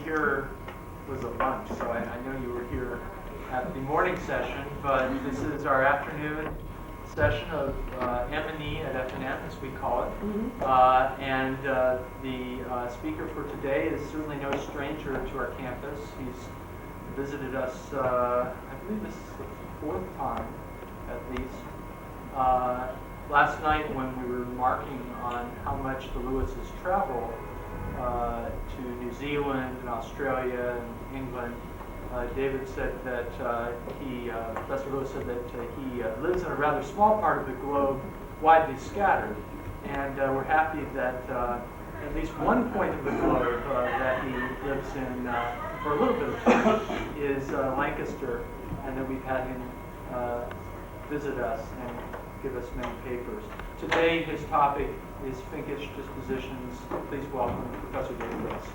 Here was a lunch, so I know you were here at the morning session, but this is our afternoon session of M&E at F&M, as we call it. And the speaker for today is certainly no stranger to our campus. He's visited us, I believe this is the fourth time at least. Last night when we were remarking on how much the Lewises travel to New Zealand and Australia and England, David said that Professor Lewis said that he lives in a rather small part of the globe, widely scattered. And we're happy that at least one point of the globe that he lives in for a little bit of time is Lancaster, and that we've had him visit us and give us many papers. Today his topic is Finkish Dispositions. Please welcome Professor David Lewis.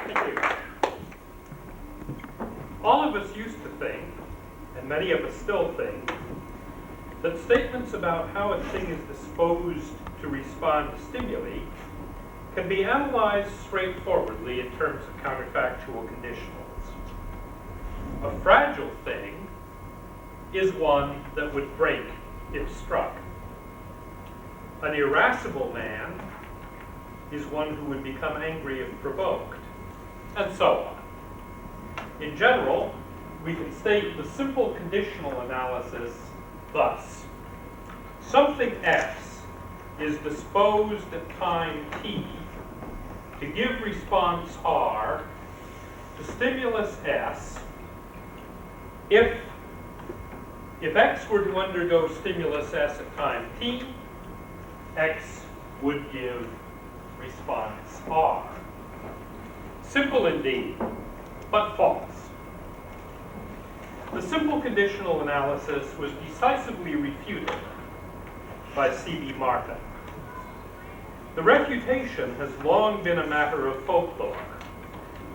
Thank you. All of us used to think, and many of us still think, that statements about how a thing is disposed to respond to stimuli can be analyzed straightforwardly in terms of counterfactual conditionals. A fragile thing is one that would break if struck. An irascible man is one who would become angry if provoked, and so on. In general, we can state the simple conditional analysis thus. Something X is disposed at time T to give response R to stimulus S if X were to undergo stimulus S at time T, X would give response R. Simple indeed, but false. The simple conditional analysis was decisively refuted by C.B. Martin. The refutation has long been a matter of folklore.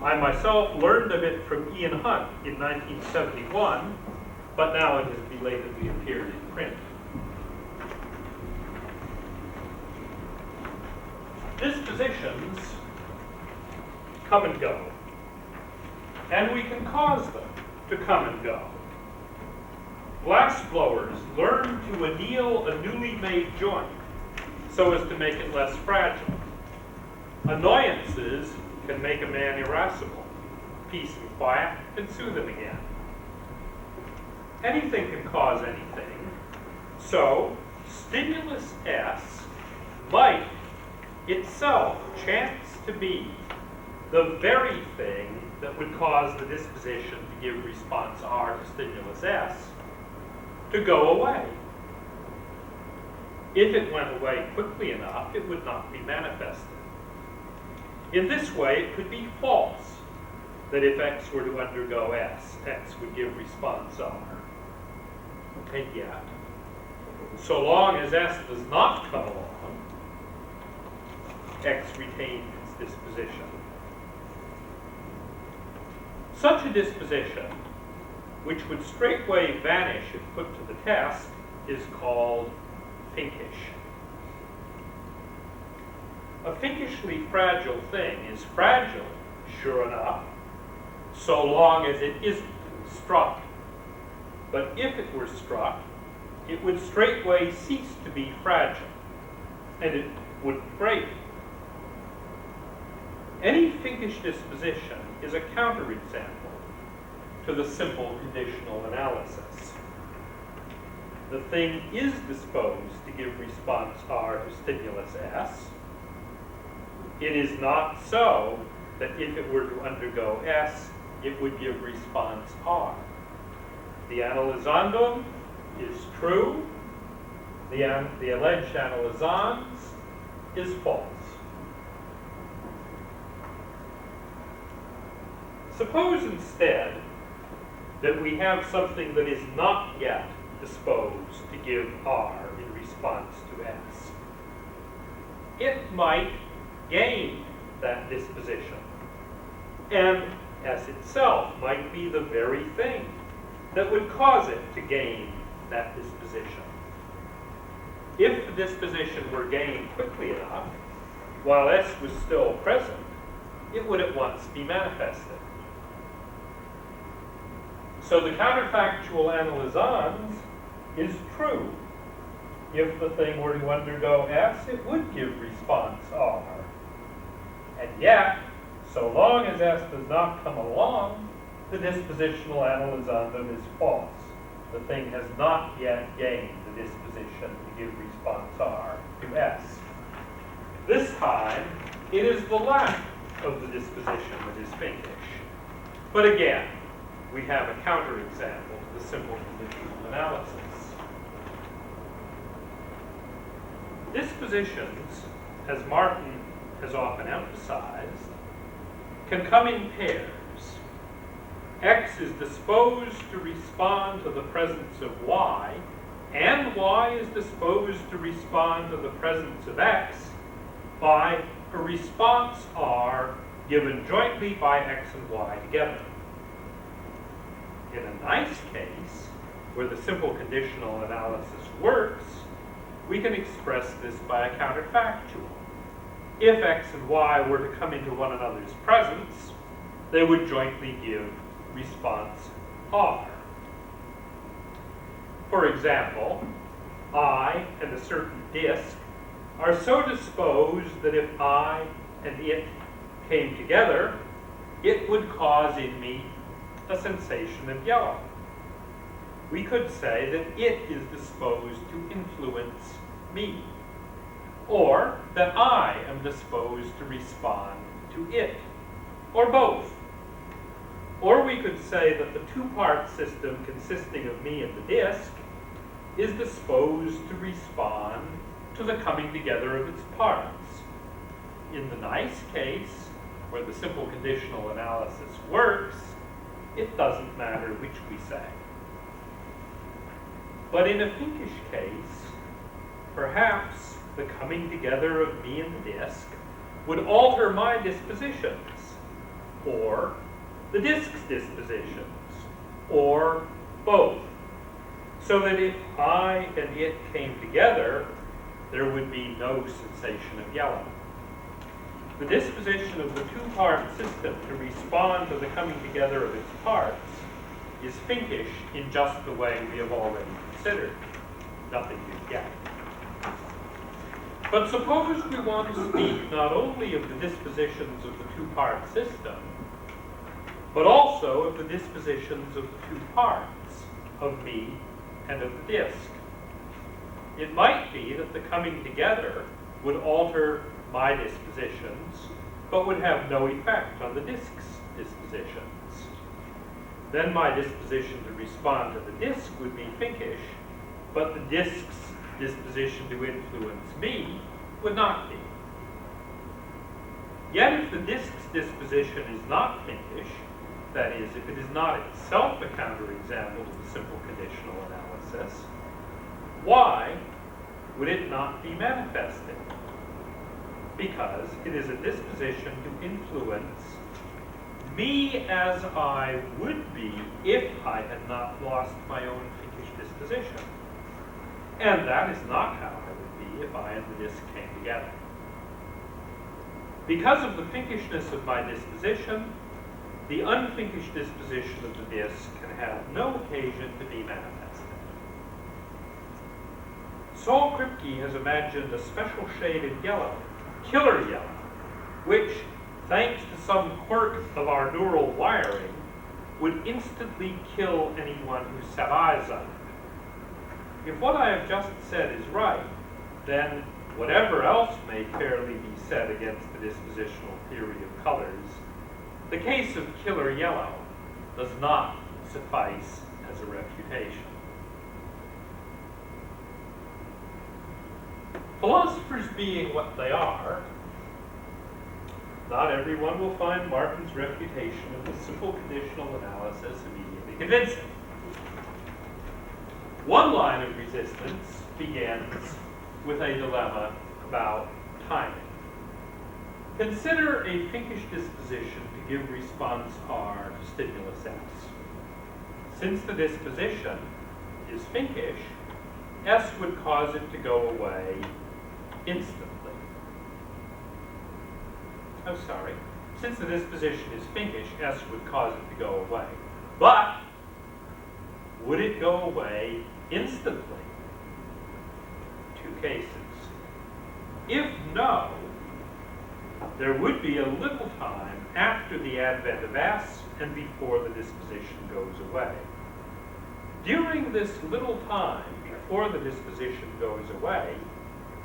I myself learned of it from Ian Hunt in 1971, but now it has belatedly appeared in print. Dispositions come and go, and we can cause them to come and go. Glass blowers learn to anneal a newly made joint so as to make it less fragile. Annoyances can make a man irascible. Peace and quiet can soothe him again. Anything can cause anything, so stimulus S might itself chance to be the very thing that would cause the disposition to give response R to stimulus S to go away. If it went away quickly enough, it would not be manifested. In this way, it could be false that if X were to undergo S, X would give response R. And yet, so long as S does not come along, X retains its disposition. Such a disposition, which would straightway vanish if put to the test, is called Finkish. A Finkishly fragile thing is fragile, sure enough, so long as it isn't struck. But if it were struck, it would straightway cease to be fragile, and it wouldn't break. Any Finkish disposition is a counterexample to the simple conditional analysis. The thing is disposed to give response R to stimulus S. It is not so that if it were to undergo S, it would give response R. The analyzandum is true. The alleged analyzans is false. Suppose instead that we have something that is not yet disposed to give R in response to S. It might gain that disposition, and S itself might be the very thing that would cause it to gain that disposition. If the disposition were gained quickly enough, while S was still present, it would at once be manifested. So the counterfactual analysans is true. If the thing were to undergo S, it would give response R. And yet, so long as S does not come along, the dispositional analysandum is false. The thing has not yet gained the disposition to give response R to S. This time, it is the lack of the disposition that is Finkish. But again, we have a counterexample to the simple conditional analysis. Dispositions, as Martin has often emphasized, can come in pairs. X is disposed to respond to the presence of Y, and Y is disposed to respond to the presence of X by a response R given jointly by X and Y together. In a nice case, where the simple conditional analysis works, we can express this by a counterfactual. If X and Y were to come into one another's presence, they would jointly give response R. For example, I and a certain disk are so disposed that if I and it came together, it would cause in me a sensation of yellow. We could say that it is disposed to influence me, or that I am disposed to respond to it, or both. Or we could say that the two-part system consisting of me and the disk is disposed to respond to the coming together of its parts. In the nice case, where the simple conditional analysis works, it doesn't matter which we say. But in a Finkish case, perhaps the coming together of me and the disk would alter my dispositions, or the disk's dispositions, or both, so that if I and it came together, there would be no sensation of yellow. The disposition of the two-part system to respond to the coming together of its parts is Finkish in just the way we have already considered. Nothing new yet. But suppose we want to speak not only of the dispositions of the two-part system, but also of the dispositions of the two parts, of me and of the disk. It might be that the coming together would alter my dispositions, but would have no effect on the disk's dispositions. Then my disposition to respond to the disk would be Finkish, but the disk's disposition to influence me would not be. Yet if the disk's disposition is not Finkish, that is, if it is not itself a counterexample to the simple conditional analysis, why would it not be manifested? Because it is a disposition to influence me as I would be if I had not lost my own Finkish disposition. And that is not how I would be if I and the disk came together. Because of the Finkishness of my disposition, the unfinkish disposition of the disk can have no occasion to be manifested. Saul Kripke has imagined a special shade of yellow, killer yellow, which, thanks to some quirk of our neural wiring, would instantly kill anyone who set eyes on it. If what I have just said is right, then whatever else may fairly be said against the dispositional theory of colors, the case of killer yellow does not suffice as a refutation. Philosophers being what they are, not everyone will find Martin's refutation of the simple conditional analysis immediately convincing. One line of resistance begins with a dilemma about timing. Consider a Finkish disposition to give response R to stimulus S. Since the disposition is Finkish, S would cause it to go away instantly. oh sorry, since the disposition is Finkish, S would cause it to go away. But would it go away instantly? Two cases. If no, there would be a little time after the advent of S and before the disposition goes away. During this little time before the disposition goes away,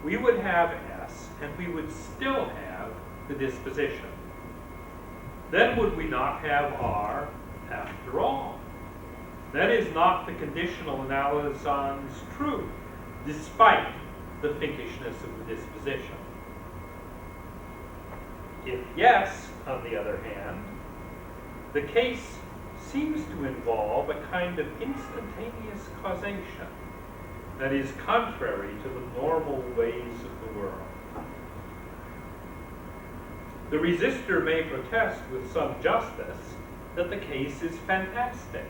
we would have S and we would still have the disposition. Then would we not have R after all? Then is not the conditional analysons true, despite the Finkishness of the disposition? If yes, on the other hand, the case seems to involve a kind of instantaneous causation that is contrary to the normal ways of the world. The resistor may protest with some justice that the case is fantastic,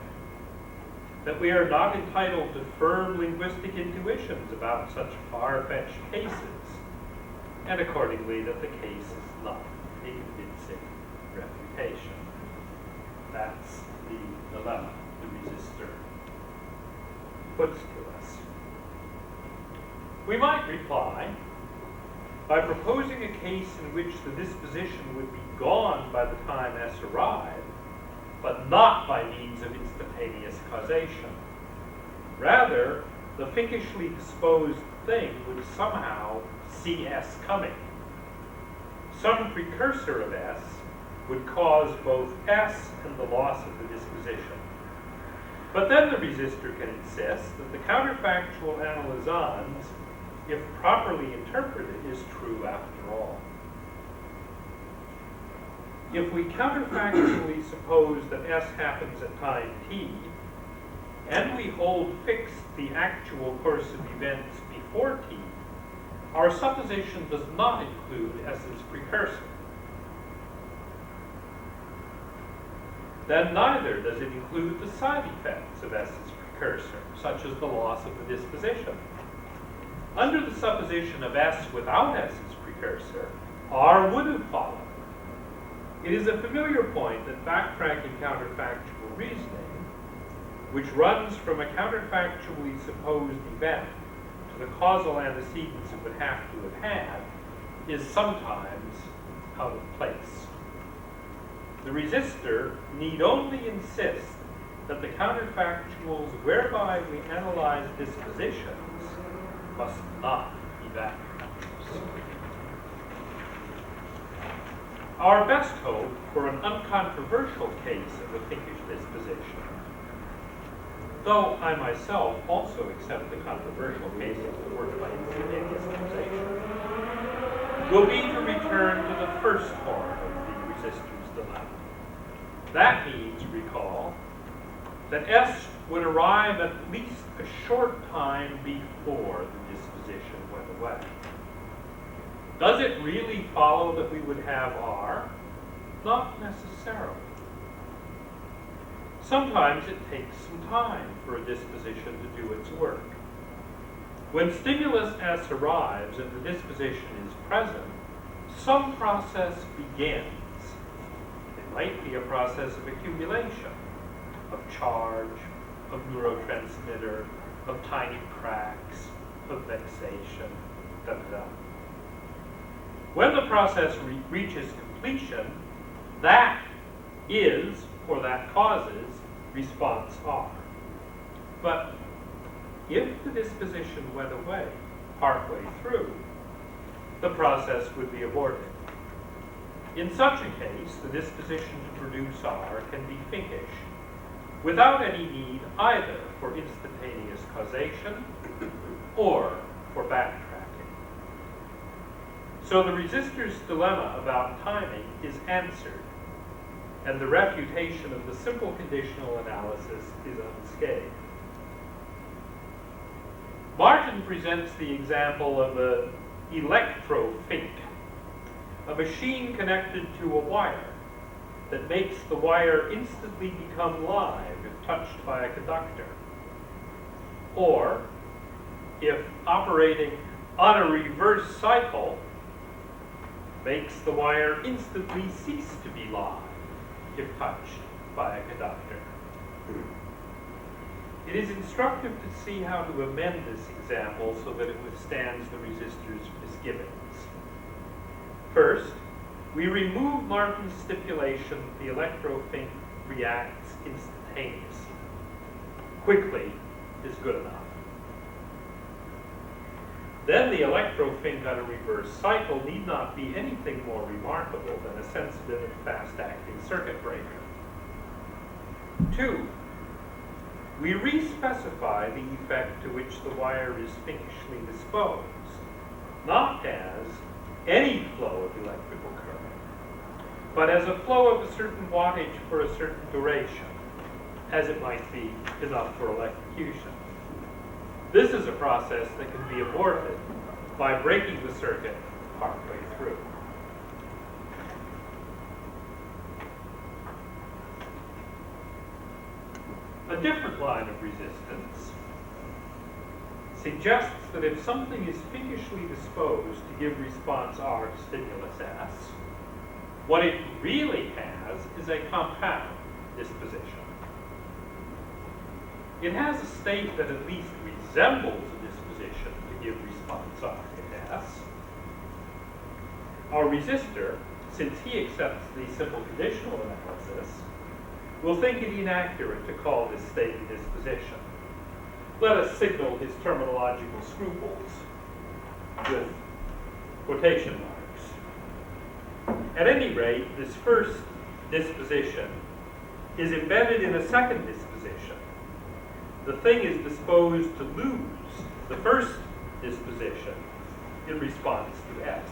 that we are not entitled to firm linguistic intuitions about such far-fetched cases, and accordingly that the case is not a convincing refutation. That's the dilemma the resistor puts to us. We might reply by proposing a case in which the disposition would be gone by the time S arrived, but not by means of instantaneous causation. Rather, the Finkishly disposed thing would somehow see S coming. Some precursor of S would cause both S and the loss of the disposition. But then the resistor can insist that the counterfactual analysons, if properly interpreted, is true after all. If we counterfactually suppose that S happens at time t, and we hold fixed the actual course of events before t, our supposition does not include S's precursor. Then neither does it include the side effects of S's precursor, such as the loss of the disposition. Under the supposition of S without S's precursor, R would have followed. It is a familiar point that backtracking counterfactual reasoning, which runs from a counterfactually supposed event to the causal antecedents it would have to have had, is sometimes out of place. The resistor need only insist that the counterfactuals whereby we analyze dispositions must not be backtracks. Our best hope for an uncontroversial case of a Finkish disposition, though I myself also accept the controversial cases that work by instantaneous causation, will be to return to the first form of the resistor's dilemma. That means, recall, that S would arrive at least a short time before the disposition went away. Does it really follow that we would have R? Not necessarily. Sometimes it takes some time for a disposition to do its work. When stimulus S arrives and the disposition is present, some process begins. It might be a process of accumulation, of charge, of neurotransmitter, of tiny cracks, of vexation, da-da-da. When the process reaches completion, that is, or that causes, response R. But if the disposition went away partway through, the process would be aborted. In such a case, the disposition to produce R can be Finkish, without any need either for instantaneous causation or for backtracking. So the resistor's dilemma about timing is answered, and the refutation of the simple conditional analysis is unscathed. Martin presents the example of an electrofink, a machine connected to a wire that makes the wire instantly become live if touched by a conductor. Or, if operating on a reverse cycle, makes the wire instantly cease to be live if touched by a conductor. It is instructive to see how to amend this example so that it withstands the resistor's misgivings. First, we remove Martin's stipulation that the electrofink reacts instantaneously. Quickly is good enough. Then the electrofink on a reverse cycle need not be anything more remarkable than a sensitive and fast-acting circuit breaker. 2. We re-specify the effect to which the wire is finkishly disposed, not as any flow of electrical current, but as a flow of a certain wattage for a certain duration, as it might be enough for electrocution. This is a process that can be aborted by breaking the circuit partway through. A different line of resistance suggests that if something is finkishly disposed to give response R to stimulus S, what it really has is a compound disposition. It has a state that at least resembles a disposition to give response R to S. Our resistor, since he accepts the simple conditional analysis, will think it inaccurate to call this state a disposition. Let us signal his terminological scruples with quotation marks. At any rate, this first disposition is embedded in a second disposition. The thing is disposed to lose the first disposition in response to S.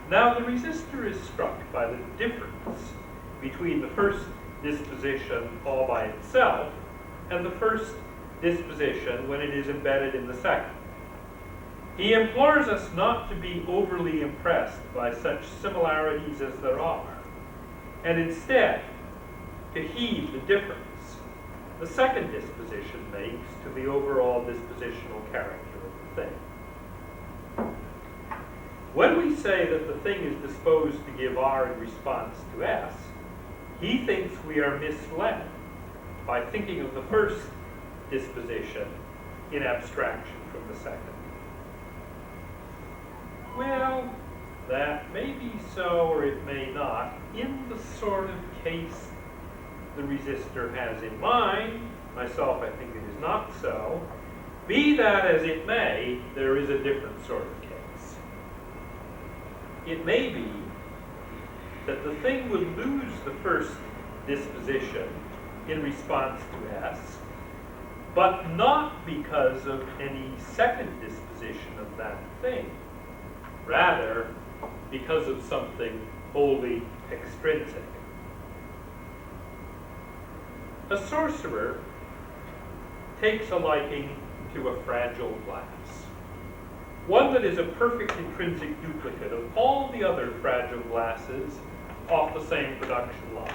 Now the resistor is struck by the difference between the first disposition all by itself and the first disposition when it is embedded in the second. He implores us not to be overly impressed by such similarities as there are, and instead to heed the difference the second disposition makes to the overall dispositional character of the thing. When we say that the thing is disposed to give R in response to S, he thinks we are misled by thinking of the first disposition in abstraction from the second. Well, that may be so or it may not. In the sort of case the resistor has in mind, myself I think it is not so, be that as it may, there is a different sort of case. It may be that the thing would lose the first disposition in response to S, but not because of any second disposition of that thing, rather because of something wholly extrinsic. A sorcerer takes a liking to a fragile glass, one that is a perfect intrinsic duplicate of all the other fragile glasses off the same production line.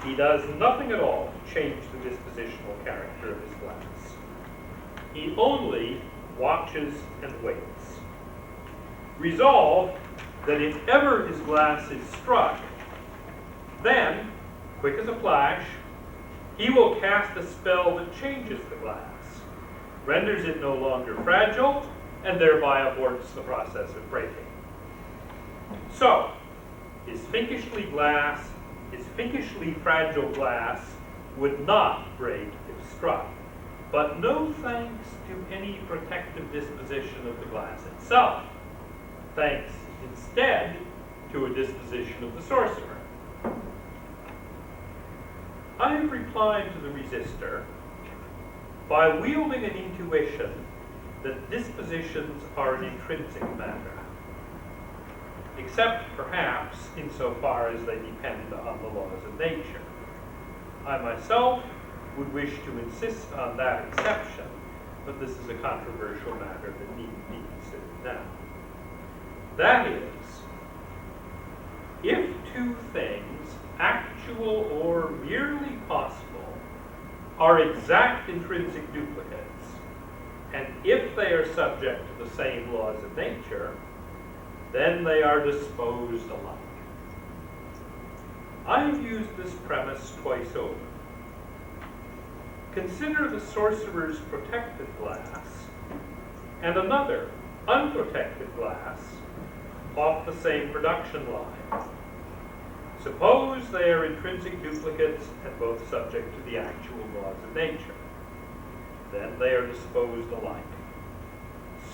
He does nothing at all to change the dispositional character of his glass. He only watches and waits, resolved that if ever his glass is struck, then, quick as a flash, he will cast a spell that changes the glass, renders it no longer fragile, and thereby aborts the process of breaking. So, his finkishly fragile glass would not break if struck, but no thanks to any protective disposition of the glass itself, thanks instead to a disposition of the sorcerer. I have replied to the resistor by wielding an intuition that dispositions are an intrinsic matter, except perhaps insofar as they depend on the laws of nature. I myself would wish to insist on that exception, but this is a controversial matter that needn't be considered now. That is, if two things, actual or merely possible, are exact intrinsic duplicates, and if they are subject to the same laws of nature, then they are disposed alike. I've used this premise twice over. Consider the sorcerer's protected glass and another unprotected glass off the same production line. Suppose they are intrinsic duplicates and both subject to the actual laws of nature. Then they are disposed alike.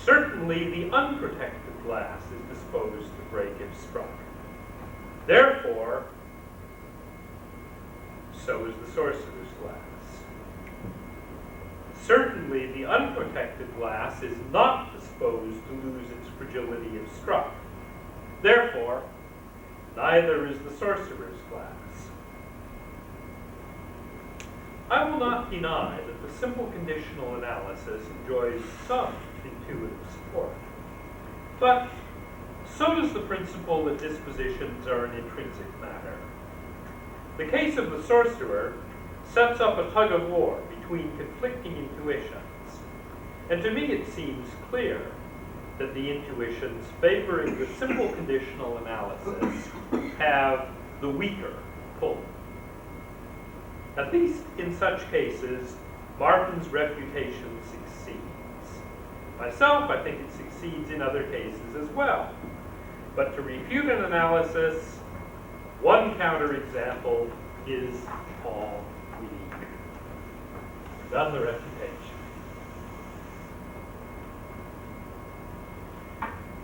Certainly the unprotected glass is disposed to break if struck. Therefore, so is the sorcerer's glass. Certainly the unprotected glass is not disposed to lose its fragility if struck. Therefore, neither is the sorcerer's glass. I will not deny that the simple conditional analysis enjoys some intuitive support, but so does the principle that dispositions are an intrinsic matter. The case of the sorcerer sets up a tug of war between conflicting intuitions, and to me it seems clear that the intuitions favoring the simple conditional analysis have the weaker pull. At least in such cases, Martin's refutation succeeds. Myself, I think it succeeds in other cases as well. But to refute an analysis, one counterexample is all we need. Done the refutation.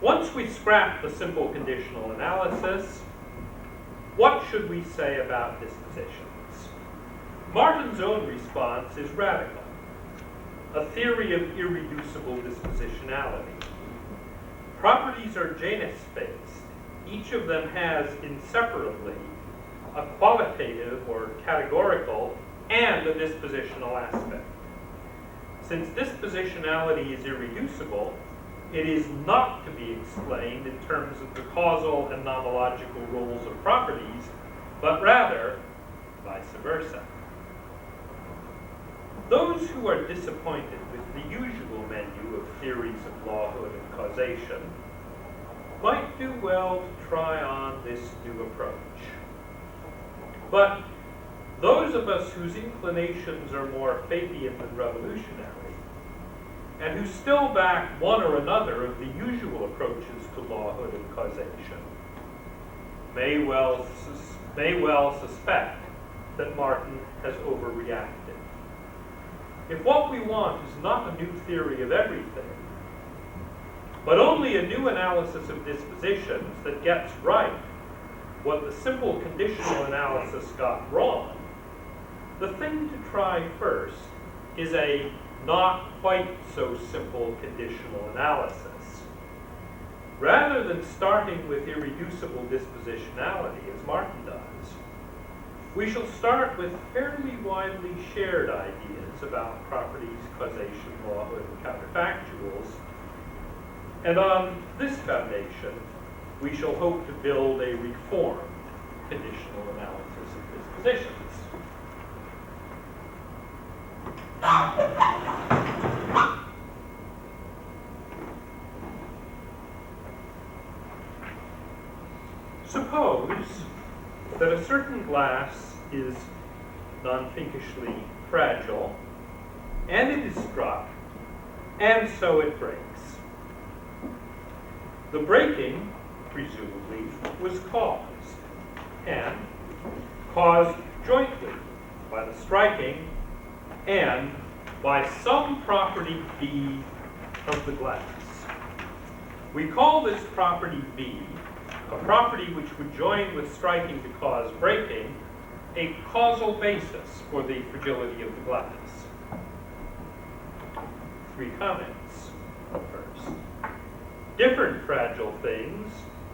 Once we scrap the simple conditional analysis, what should we say about dispositions? Martin's own response is radical, a theory of irreducible dispositionality. Properties are genus-based. Each of them has inseparably a qualitative or categorical and a dispositional aspect. Since dispositionality is irreducible, it is not to be explained in terms of the causal and nomological roles of properties, but rather vice versa. Those who are disappointed with the usual menu of theories of lawhood and causation might do well to try on this new approach. But those of us whose inclinations are more Fabian than revolutionary, and who still back one or another of the usual approaches to lawhood and causation, may well suspect that Martin has overreacted. If what we want is not a new theory of everything, but only a new analysis of dispositions that gets right what the simple conditional analysis got wrong, the thing to try first is a not quite so simple conditional analysis. Rather than starting with irreducible dispositionality, as Martin does, we shall start with fairly widely shared ideas about properties, causation, lawhood, and counterfactuals. And on this foundation, we shall hope to build a reformed conditional analysis of dispositions. Suppose that a certain glass is non-Finkishly fragile, and it is struck, and so it breaks. The breaking, presumably, was caused, and caused jointly by the striking and by some property B of the glass. We call this property B, a property which would join with striking to cause breaking, a causal basis for the fragility of the glass. 3 comments. First, different fragile things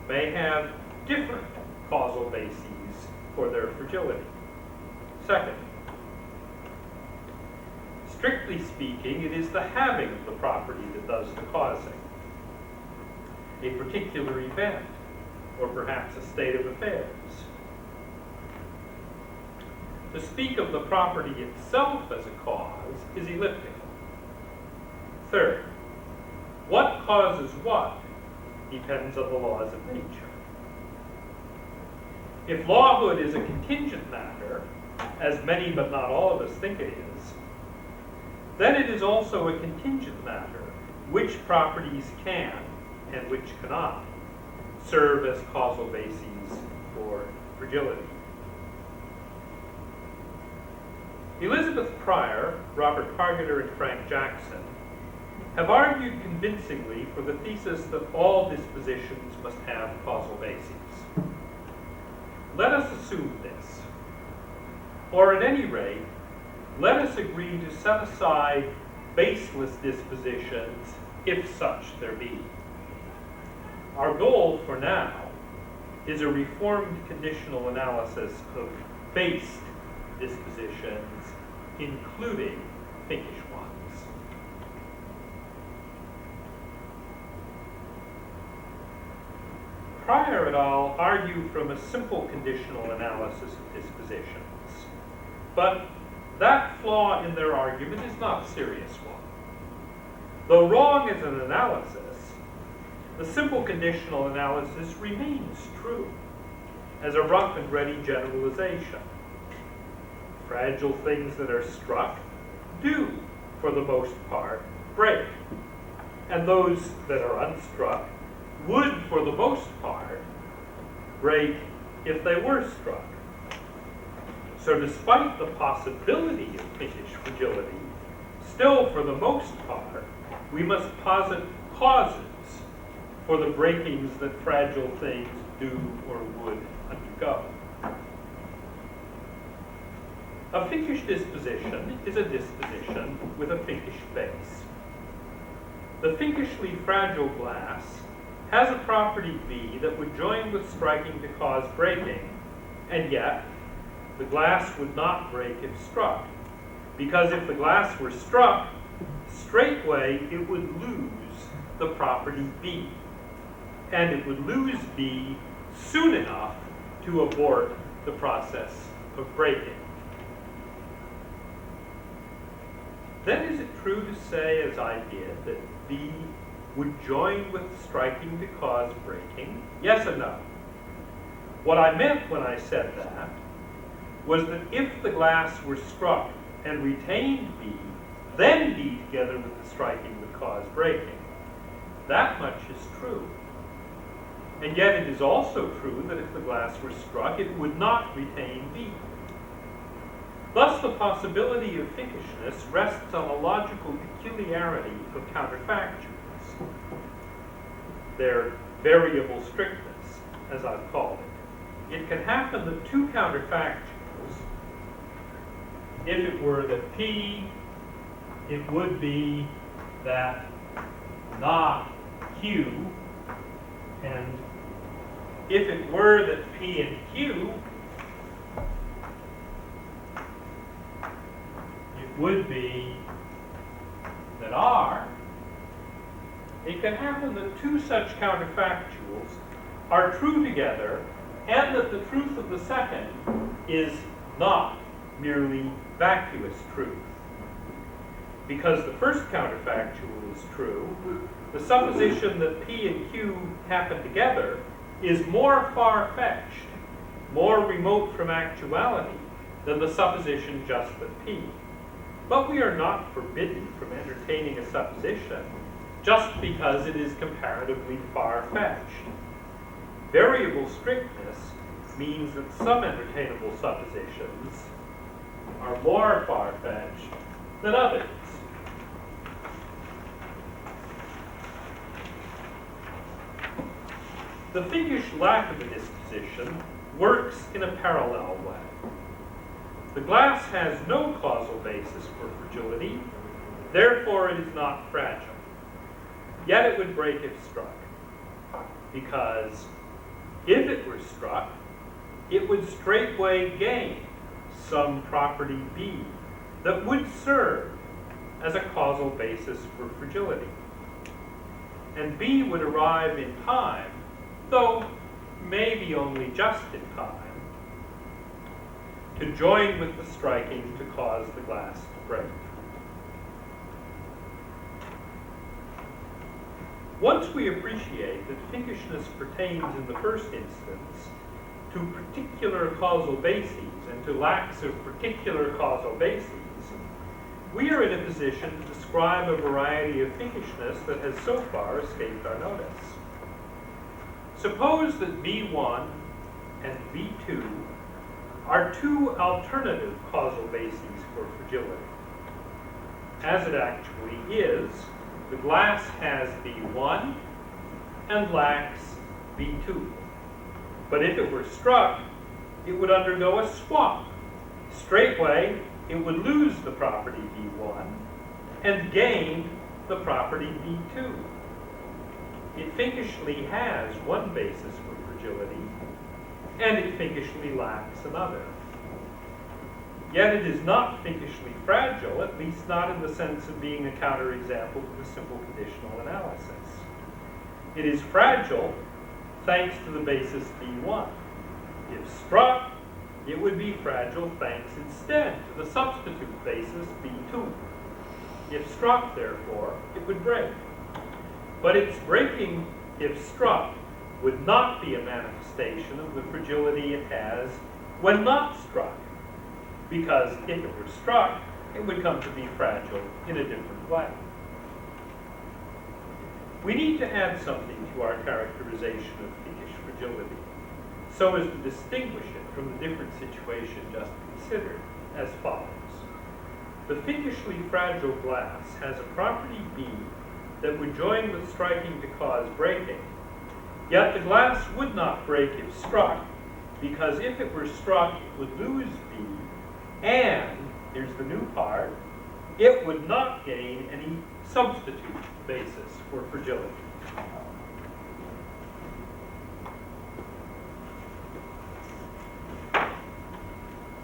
may have different causal bases for their fragility. Second, strictly speaking, it is the having of the property that does the causing. A particular event, or perhaps a state of affairs. To speak of the property itself as a cause is elliptical. Third, what causes what depends on the laws of nature. If lawhood is a contingent matter, as many but not all of us think it is, then it is also a contingent matter which properties can and which cannot serve as causal bases for fragility. Elizabeth Pryor, Robert Pargeter, and Frank Jackson have argued convincingly for the thesis that all dispositions must have causal bases. Let us assume this, or at any rate, let us agree to set aside baseless dispositions, if such there be. Our goal for now is a reformed conditional analysis of based dispositions, including Finkish ones. Pryor et al. Argue from a simple conditional analysis of dispositions, but that flaw in their argument is not a serious one. Though wrong as an analysis, the simple conditional analysis remains true as a rough and ready generalization. Fragile things that are struck do, for the most part, break, and those that are unstruck would, for the most part, break if they were struck. So despite the possibility of Finkish fragility, still for the most part, we must posit causes for the breakings that fragile things do or would undergo. A Finkish disposition is a disposition with a Finkish base. The Finkishly fragile glass has a property B that would join with striking to cause breaking, and yet the glass would not break if struck, because if the glass were struck, straightway it would lose the property B, and it would lose B soon enough to abort the process of breaking. Then is it true to say, as I did, that B would join with striking to cause breaking? Yes or no? What I meant when I said that was that if the glass were struck and retained B, then B together with the striking would cause breaking. That much is true. And yet it is also true that if the glass were struck, it would not retain B. Thus, the possibility of Finkishness rests on a logical peculiarity of counterfactuals, their variable strictness, as I've called it. It can happen that two counterfactuals, if it were that P, it would be that not Q, and if it were that P and Q, it would be that R. It can happen that two such counterfactuals are true together, and that the truth of the second is not merely vacuous truth. Because the first counterfactual is true, the supposition that P and Q happen together is more far-fetched, more remote from actuality than the supposition just that P. But we are not forbidden from entertaining a supposition just because it is comparatively far-fetched. Variable strictness means that some entertainable suppositions are more far-fetched than others. The Finkish lack of a disposition works in a parallel way. The glass has no causal basis for fragility, therefore it is not fragile. Yet it would break if struck, because if it were struck, it would straightway gain some property B that would serve as a causal basis for fragility. And B would arrive in time, though maybe only just in time, to join with the striking to cause the glass to break. Once we appreciate that finkishness pertains in the first instance to particular causal bases and to lacks of particular causal bases, we are in a position to describe a variety of finkishness that has so far escaped our notice. Suppose that B1 and B2 are two alternative causal bases for fragility. As it actually is, the glass has B1 and lacks B2. But if it were struck, it would undergo a swap. Straightway, it would lose the property B1 and gain the property B2. It finkishly has one basis for fragility, and it finkishly lacks another. Yet it is not finkishly fragile, at least not in the sense of being a counterexample to the simple conditional analysis. It is fragile thanks to the basis B1. If struck, it would be fragile thanks instead to the substitute basis B2. If struck, therefore, it would break. But its breaking, if struck, would not be a manifestation of the fragility it has when not struck, because if it were struck, it would come to be fragile in a different way. We need to add something to our characterization of finkish fragility, so as to distinguish it from the different situation just considered, as follows. The finkishly fragile glass has a property B that would join with striking to cause breaking, yet the glass would not break if struck, because if it were struck, it would lose B, and, here's the new part, it would not gain any substitute basis for fragility.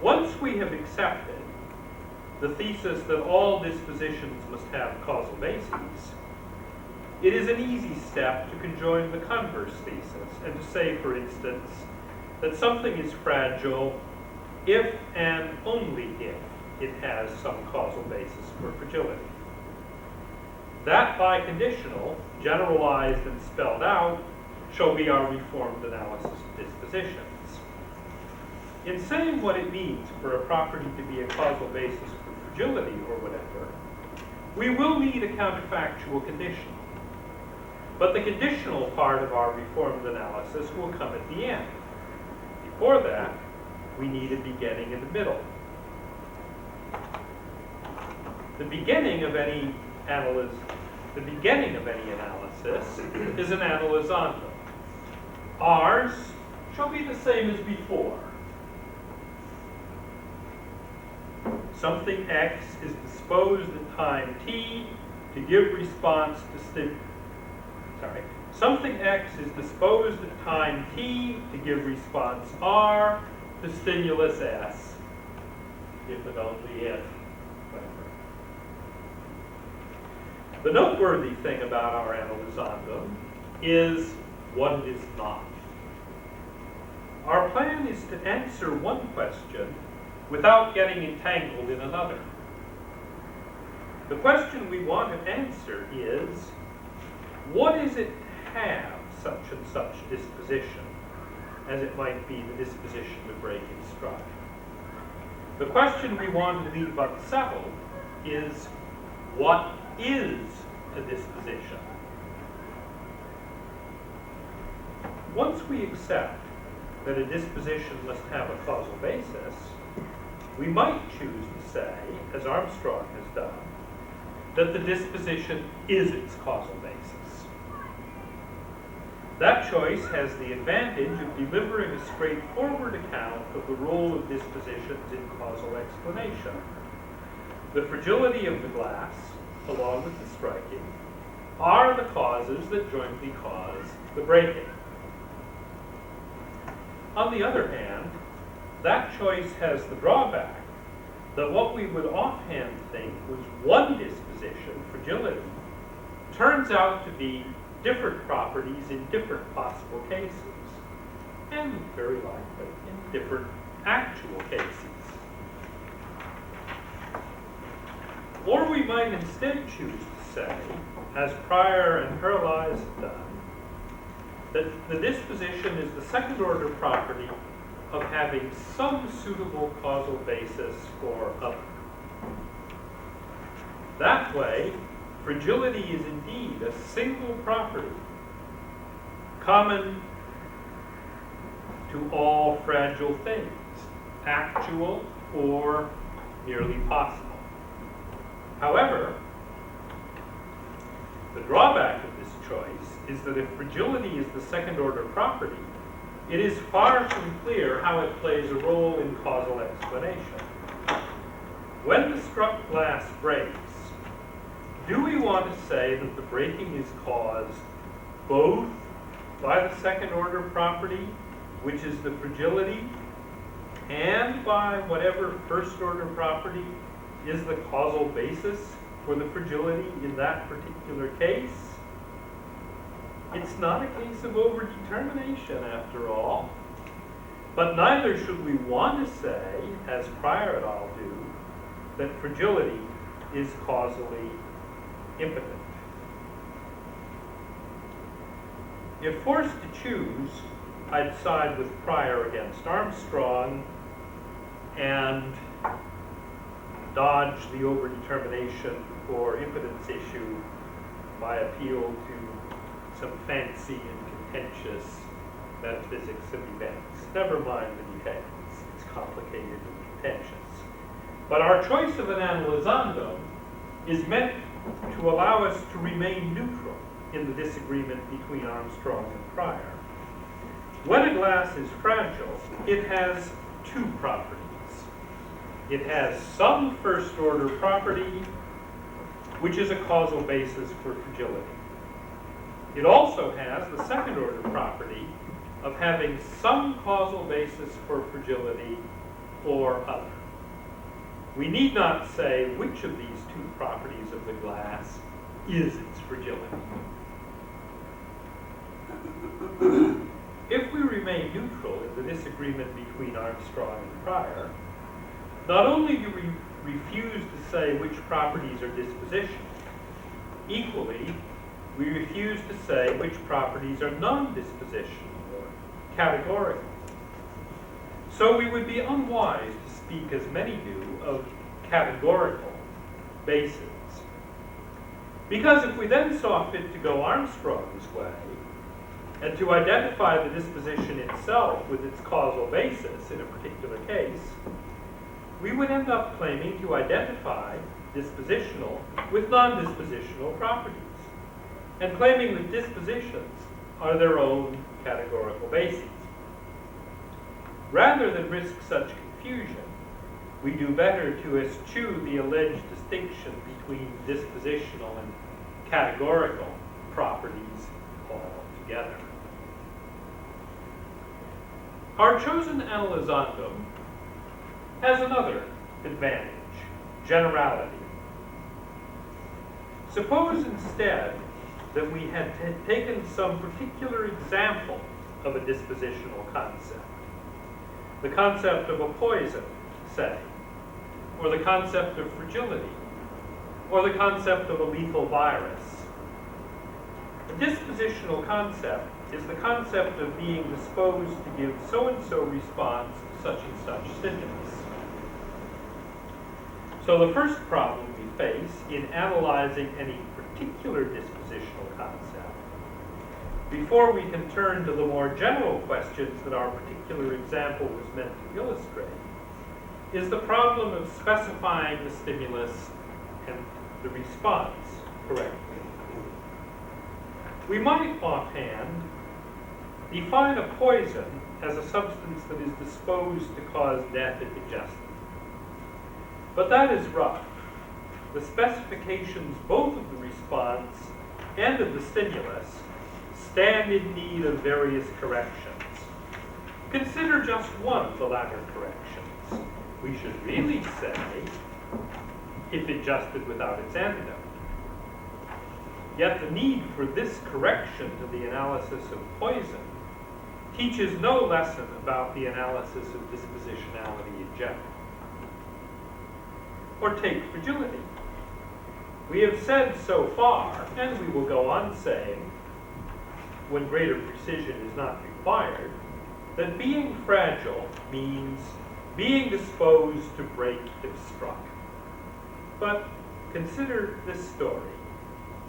Once we have accepted the thesis that all dispositions must have causal bases, it is an easy step to conjoin the converse thesis and to say, for instance, that something is fragile if and only if it has some causal basis for fragility. That biconditional, generalized and spelled out, shall be our reformed analysis of dispositions. In saying what it means for a property to be a causal basis for fragility or whatever, we will need a counterfactual condition. But the conditional part of our reformed analysis will come at the end. Before that, we need a beginning in the middle. The beginning of any analysis is an analysandum. Ours shall be the same as before. Something X is disposed at time T to give response to Something X is disposed at time T to give response R to stimulus S, if and only if, whatever. The noteworthy thing about our analysandum is what it is not. Our plan is to answer one question without getting entangled in another. The question we want to answer is, what is it to have such and such disposition, as it might be the disposition to break and struck? The question we want to leave unsettled is, what is a disposition? Once we accept that a disposition must have a causal basis, we might choose to say, as Armstrong has done, that the disposition is its causal basis. That choice has the advantage of delivering a straightforward account of the role of dispositions in causal explanation. The fragility of the glass, along with the striking, are the causes that jointly cause the breaking. On the other hand, that choice has the drawback that what we would offhand think was one disposition, fragility, turns out to be different properties in different possible cases, and very likely in different actual cases. Or we might instead choose to say, as Pryor and Hurleys have done, that the disposition is the second-order property of having some suitable causal basis for other. That way, fragility is indeed a single property, common to all fragile things, actual or merely possible. However, the drawback of this choice is that if fragility is the second-order property, it is far from clear how it plays a role in causal explanation. When the struck glass breaks, do we want to say that the breaking is caused both by the second-order property, which is the fragility, and by whatever first-order property is the causal basis for the fragility in that particular case? It's not a case of overdetermination, after all. But neither should we want to say, as Pryor et al. Do, that fragility is causally impotent. If forced to choose, I'd side with Pryor against Armstrong and dodge the overdetermination or impotence issue by appeal to some fancy and contentious metaphysics of events. Never mind the details. It's complicated and contentious. But our choice of an analyzandum is meant to allow us to remain neutral in the disagreement between Armstrong and Pryor. When a glass is fragile, it has two properties. It has some first-order property, which is a causal basis for fragility. It also has the second-order property of having some causal basis for fragility or other. We need not say which of these two properties of the glass is its fragility. If we remain neutral in the disagreement between Armstrong and Pryor, not only do we refuse to say which properties are dispositional, equally, we refuse to say which properties are non-dispositional or categorical. So we would be unwise to speak, as many do, of categorical bases. Because if we then saw fit to go Armstrong's way, and to identify the disposition itself with its causal basis in a particular case, we would end up claiming to identify dispositional with non-dispositional properties, and claiming that dispositions are their own categorical bases. Rather than risk such confusion, we do better to eschew the alleged distinction between dispositional and categorical properties altogether. Our chosen analyzandum has another advantage, generality. Suppose instead that we had taken some particular example of a dispositional concept. The concept of a poison, say, or the concept of fragility, or the concept of a lethal virus. A dispositional concept is the concept of being disposed to give so-and-so response to such and such stimulus. So the first problem we face in analyzing any particular dispositional concept, before we can turn to the more general questions that our particular example was meant to illustrate, is the problem of specifying the stimulus and the response correctly. We might offhand define a poison as a substance that is disposed to cause death if ingested. But that is rough. The specifications both of the response and of the stimulus stand in need of various corrections. Consider just one of the latter corrections. We should really say, if adjusted without its antidote. Yet the need for this correction to the analysis of poison teaches no lesson about the analysis of dispositionality in general. Or take fragility. We have said so far, and we will go on saying, when greater precision is not required, that being fragile means being disposed to break if struck. But consider this story,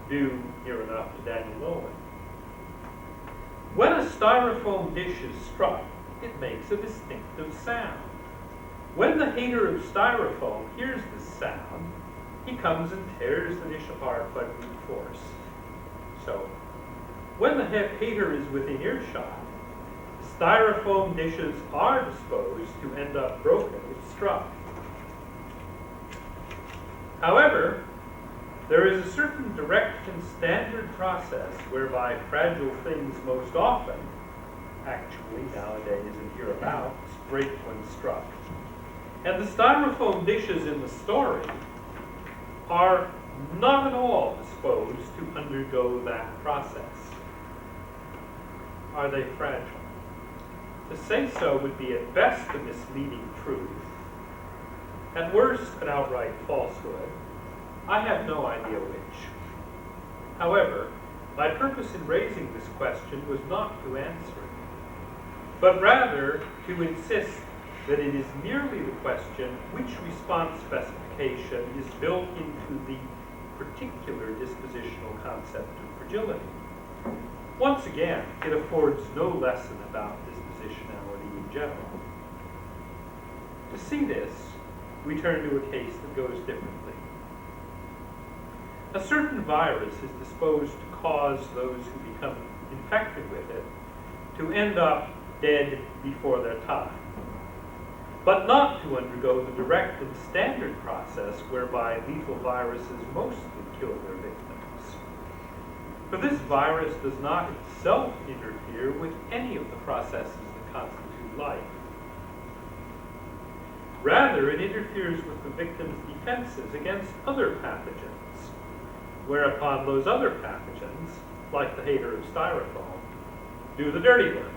due near enough to Daniel Owen. When a styrofoam dish is struck, it makes a distinctive sound. When the hater of styrofoam hears this sound, he comes and tears the dish apart by brute force. So, when the hater is within earshot, styrofoam dishes are disposed to end up broken if struck. However, there is a certain direct and standard process whereby fragile things most often, actually nowadays and hereabouts, break when struck. And the styrofoam dishes in the story are not at all disposed to undergo that process. Are they fragile? To say so would be at best a misleading truth, at worst an outright falsehood. I have no idea which. However, my purpose in raising this question was not to answer it, but rather to insist that it is merely the question which response specification is built into the particular dispositional concept of fragility. Once again, it affords no lesson about dispositionality in general. To see this, we turn to a case that goes differently. A certain virus is disposed to cause those who become infected with it to end up dead before their time, but not to undergo the direct and standard process whereby lethal viruses mostly kill their victims. For this virus does not itself interfere with any of the processes that constitute life. Rather, it interferes with the victim's defenses against other pathogens, whereupon those other pathogens, like the hater of styrofoam, do the dirty work.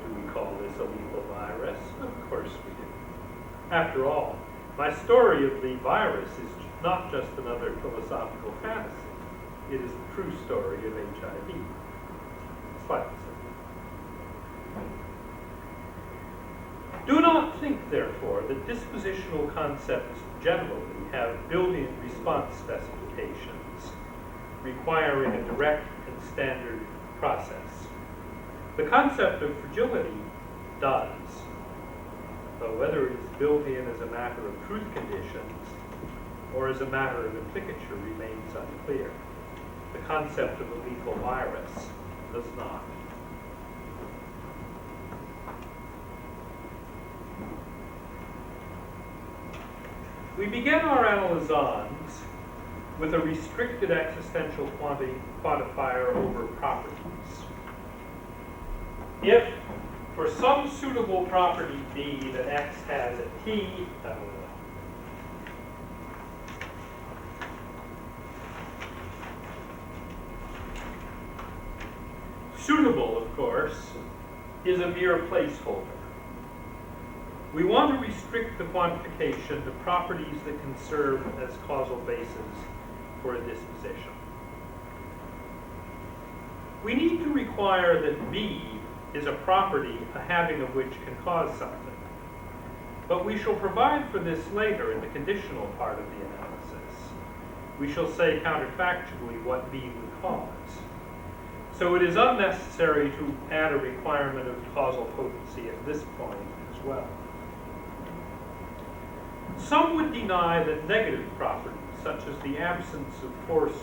Do we call this a lethal virus? Of course we do. After all, my story of the virus is not just another philosophical fantasy. It is the true story of HIV. Slightly simple. Do not think, therefore, that dispositional concepts generally have built-in response specifications requiring a direct and standard process. The concept of fragility does, though whether it is built in as a matter of truth conditions or as a matter of implicature remains unclear. The concept of a lethal virus does not. We begin our analyzons with a restricted existential quantifier over properties. If, for some suitable property B that X has at T, suitable, of course, is a mere placeholder. We want to restrict the quantification to properties that can serve as causal bases for a disposition. We need to require that B is a property, a having of which can cause something. But we shall provide for this later in the conditional part of the analysis. We shall say counterfactually what B would cause. So it is unnecessary to add a requirement of causal potency at this point as well. Some would deny that negative properties, such as the absence of force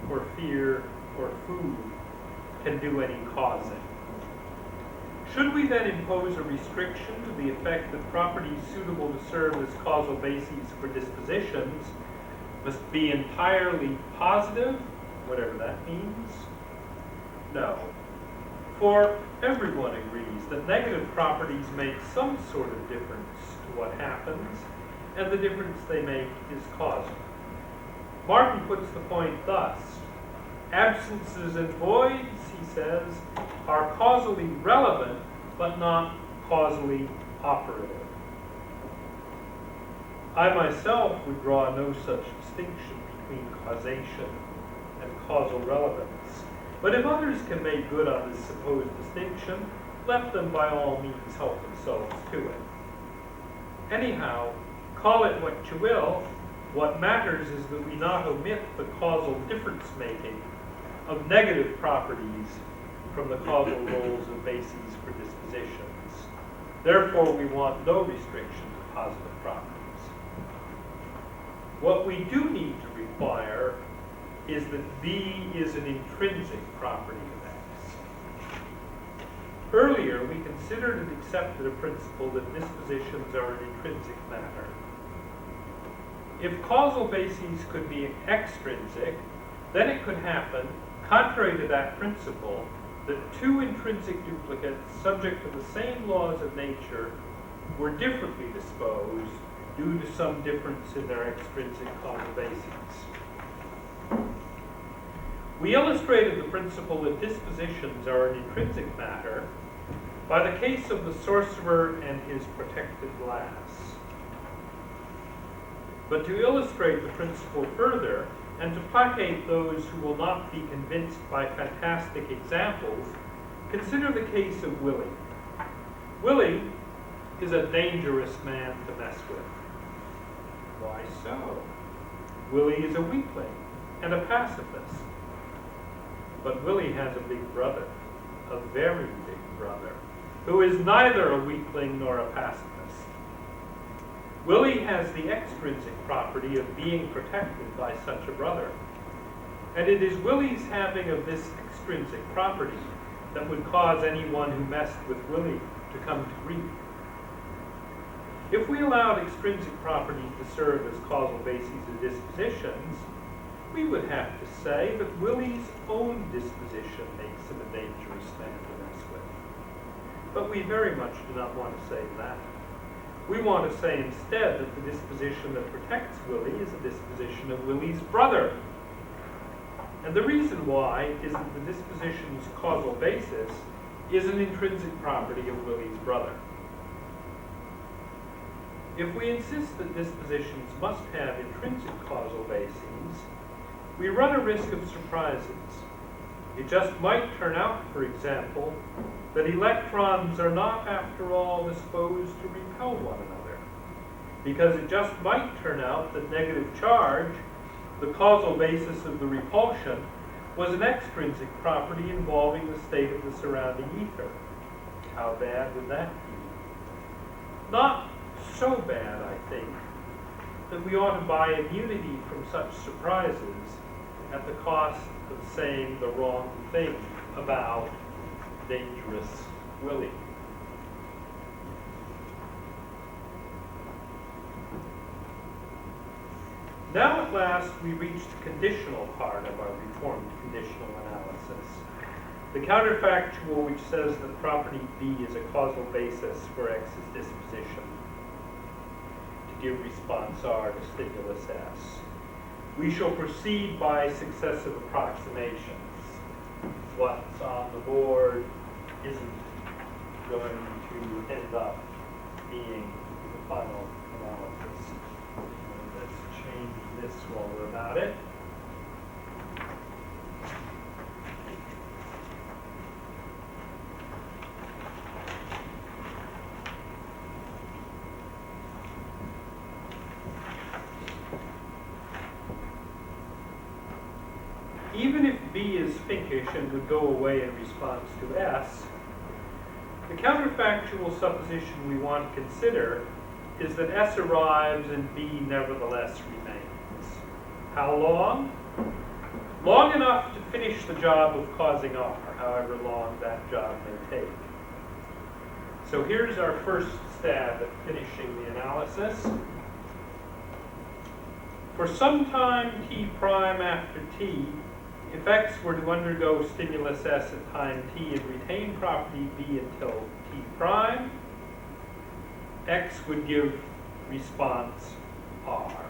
or fear or food, can do any causing. Should we then impose a restriction to the effect that properties suitable to serve as causal bases for dispositions must be entirely positive, whatever that means? No. For everyone agrees that negative properties make some sort of difference to what happens, and the difference they make is causal. Martin puts the point thus: absences and voids, he says, are causally relevant, but not causally operative. I myself would draw no such distinction between causation and causal relevance. But if others can make good on this supposed distinction, let them by all means help themselves to it. Anyhow, call it what you will, what matters is that we not omit the causal difference-making of negative properties from the causal roles of bases for dispositions. Therefore, we want no restriction to positive properties. What we do need to require is that B is an intrinsic property of X. Earlier, we considered and accepted a principle that dispositions are an intrinsic matter. If causal bases could be extrinsic, then it could happen, contrary to that principle, that two intrinsic duplicates subject to the same laws of nature were differently disposed due to some difference in their extrinsic causal bases. We illustrated the principle that dispositions are an intrinsic matter by the case of the sorcerer and his protected glass. But to illustrate the principle further, and to placate those who will not be convinced by fantastic examples, consider the case of Willie. Willie is a dangerous man to mess with. Why so? Willie is a weakling and a pacifist. But Willie has a big brother, a very big brother, who is neither a weakling nor a pacifist. Willie has the extrinsic property of being protected by such a brother. And it is Willie's having of this extrinsic property that would cause anyone who messed with Willie to come to grief. If we allowed extrinsic properties to serve as causal bases of dispositions, we would have to say that Willie's own disposition makes him a dangerous man to mess with. But we very much do not want to say that. We want to say instead that the disposition that protects Willie is a disposition of Willie's brother. And the reason why is that the disposition's causal basis is an intrinsic property of Willie's brother. If we insist that dispositions must have intrinsic causal bases, we run a risk of surprises. It just might turn out, for example, that electrons are not, after all, disposed to repel one another. Because it just might turn out that negative charge, the causal basis of the repulsion, was an extrinsic property involving the state of the surrounding ether. How bad would that be? Not so bad, I think, that we ought to buy immunity from such surprises at the cost of saying the wrong thing about dangerous Willie. Now at last we reach the conditional part of our reformed conditional analysis. The counterfactual which says that property B is a causal basis for X's disposition to give response R to stimulus S. We shall proceed by successive approximations. What's on the board isn't going to end up being the final analysis. Let's change this while we're about it. Even if B is Finkish and would go away in response to S, the counterfactual supposition we want to consider is that S arrives and B nevertheless remains. How long? Long enough to finish the job of causing R, however long that job may take. So here's our first stab at finishing the analysis. For some time T prime after T, if X were to undergo stimulus S at time T and retain property B until T prime, X would give response R.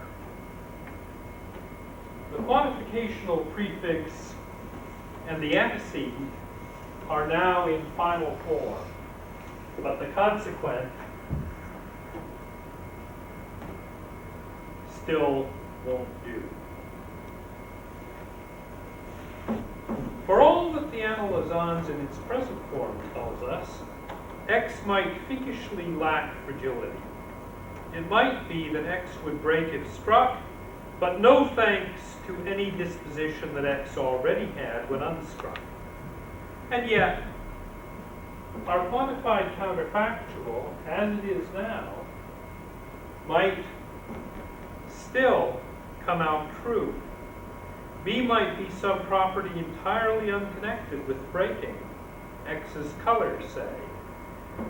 The quantificational prefix and the antecedent are now in final form, but the consequent still won't do. analysons in its present form tells us, X might finkishly lack fragility. It might be that X would break if struck, but no thanks to any disposition that X already had when unstruck. And yet, our quantified counterfactual, as it is now, might still come out true. B might be some property entirely unconnected with breaking, X's color, say.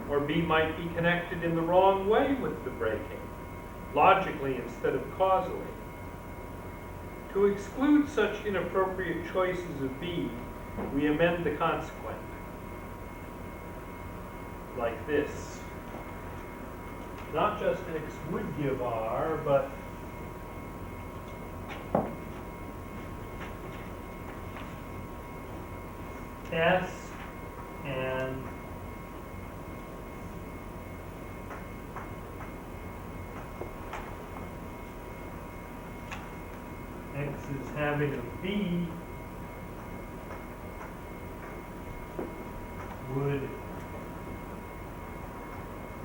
Or B might be connected in the wrong way with the breaking, logically instead of causally. To exclude such inappropriate choices of B, we amend the consequent, like this. Not just X would give R, but S and X's having of B would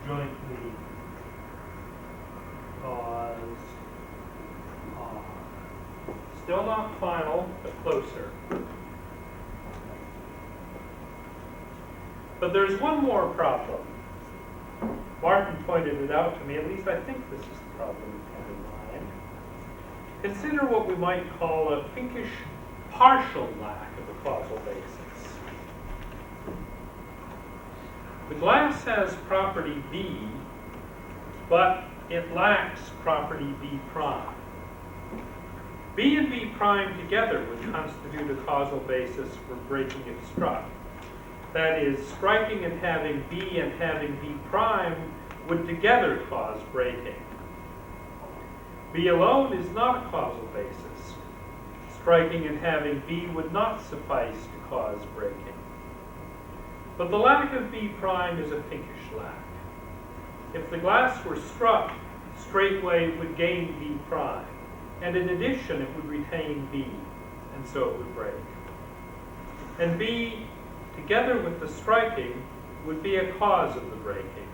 jointly cause R. Still not final, but closer. But there's one more problem. Martin pointed it out to me, at least I think this is the problem we have in mind. Consider what we might call a Finkish partial lack of a causal basis. The glass has property B, but it lacks property B prime. B and B prime together would constitute a causal basis for breaking if struck. That is, striking and having B prime would together cause breaking. B alone is not a causal basis. Striking and having B would not suffice to cause breaking. But the lack of B prime is a Finkish lack. If the glass were struck, straightway it would gain B prime, and in addition it would retain B, and so it would break. And B, together with the striking, would be a cause of the breaking.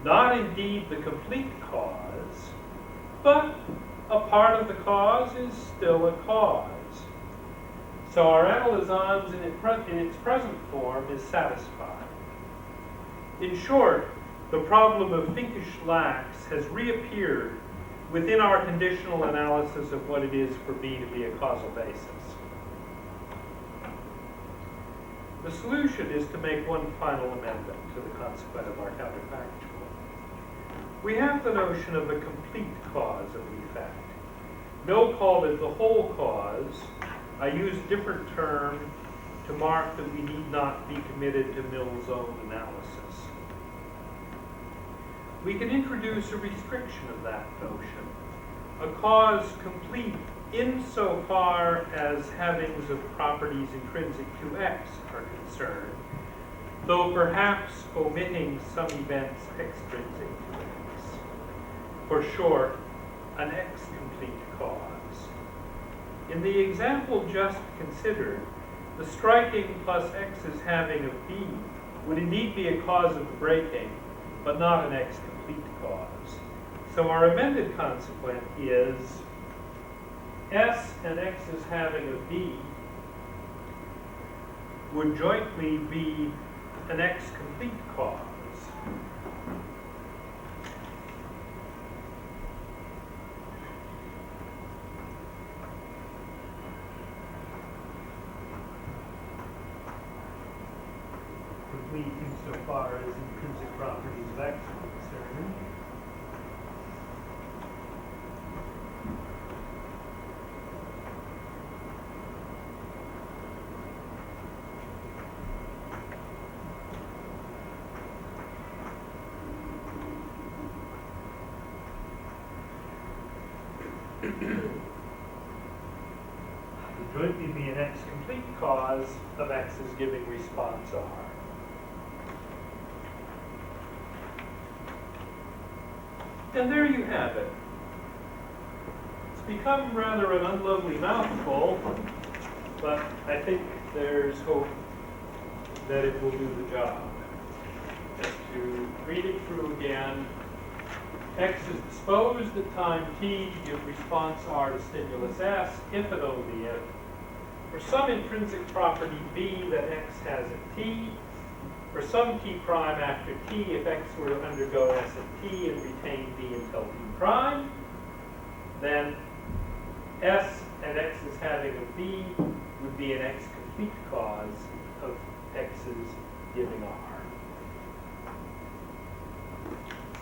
Not indeed the complete cause, but a part of the cause is still a cause. So our analysons in its present form is satisfied. In short, the problem of Finkish lacks has reappeared within our conditional analysis of what it is for B to be a causal basis. The solution is to make one final amendment to the consequent of our counterfactual. We have the notion of a complete cause of the effect. Mill called it the whole cause. I use a different term to mark that we need not be committed to Mill's own analysis. We can introduce a restriction of that notion. A cause complete insofar as havings of properties intrinsic to X are concerned, though perhaps omitting some events extrinsic to X. For short, an X-complete cause. In the example just considered, the striking plus X's having of B would indeed be a cause of the breaking, but not an X-complete cause. So our amended consequent is S and X's having of B would jointly be an X-complete cause. Complete insofar as intrinsic properties of X are concerned. Would jointly be an X-complete cause of X's giving response R. And there you have it. It's become rather an unlovely mouthful, but I think there's hope that it will do the job. Just to read it through again, X is disposed at time t to give response R to stimulus S, if and only if, for some intrinsic property B that X has at t, for some t prime after t, if X were to undergo S at t and retain B until t prime, then S and X is having a B would be an X complete cause of X's giving R.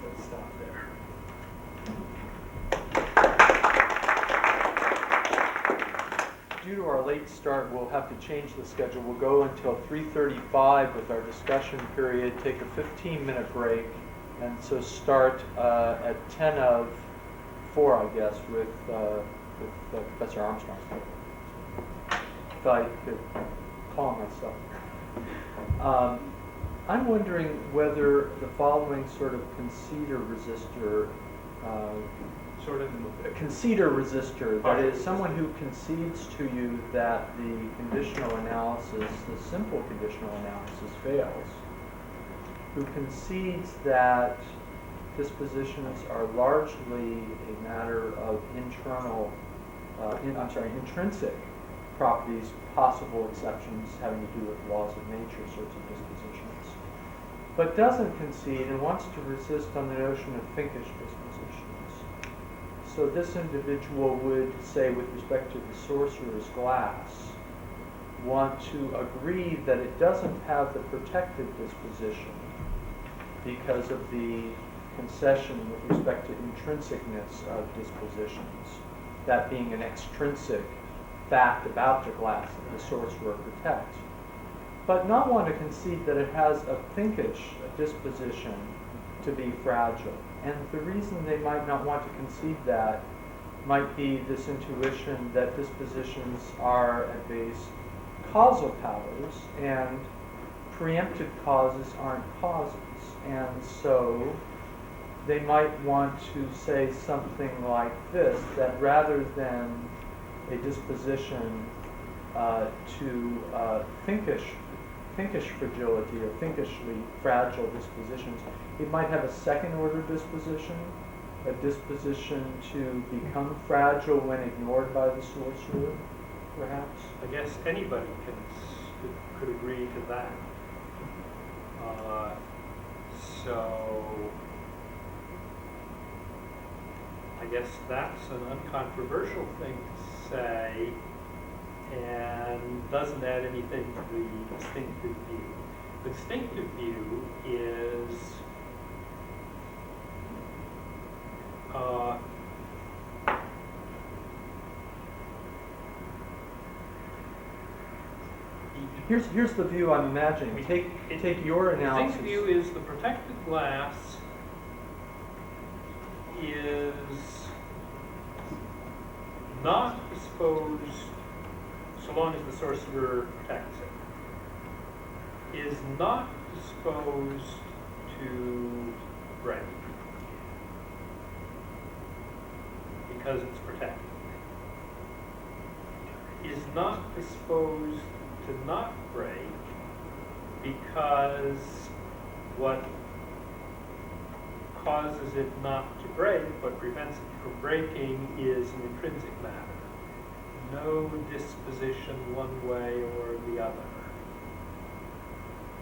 Let's stop there. Due to our late start, we'll have to change the schedule. We'll go until 3:35 with our discussion period, take a 15-minute break, and so start at 10 of 4, I guess, with Professor Armstrong. If I could calm myself. I'm wondering whether the following sort of conceder resistor, that is, someone who concedes to you that the conditional analysis, the simple conditional analysis fails, who concedes that dispositions are largely a matter of intrinsic properties, possible exceptions having to do with laws of nature sorts of dispositions, but doesn't concede and wants to resist on the notion of Finkish dispositions. So this individual would say, with respect to the sorcerer's glass, want to agree that it doesn't have the protective disposition because of the concession with respect to intrinsicness of dispositions, that being an extrinsic fact about the glass that the sorcerer protects, but not want to concede that it has a Finkish disposition to be fragile. And the reason they might not want to concede that might be this intuition that dispositions are at base causal powers, and preempted causes aren't causes. And so they might want to say something like this, that rather than a disposition to Finkish fragility or Finkishly fragile dispositions, it might have a second order disposition, a disposition to become fragile when ignored by the sorcerer, perhaps. I guess anybody could agree to that. So I guess that's an uncontroversial thing to say, and doesn't add anything to the distinctive view. The distinctive view is Here's the view I'm imagining. Take your analysis. The view is the protected glass is not disposed, so long as the sorcerer protects it, is not disposed to break because it's protected. Is not disposed to not break because what causes it not to break, what prevents it from breaking, is an intrinsic matter. No disposition one way or the other.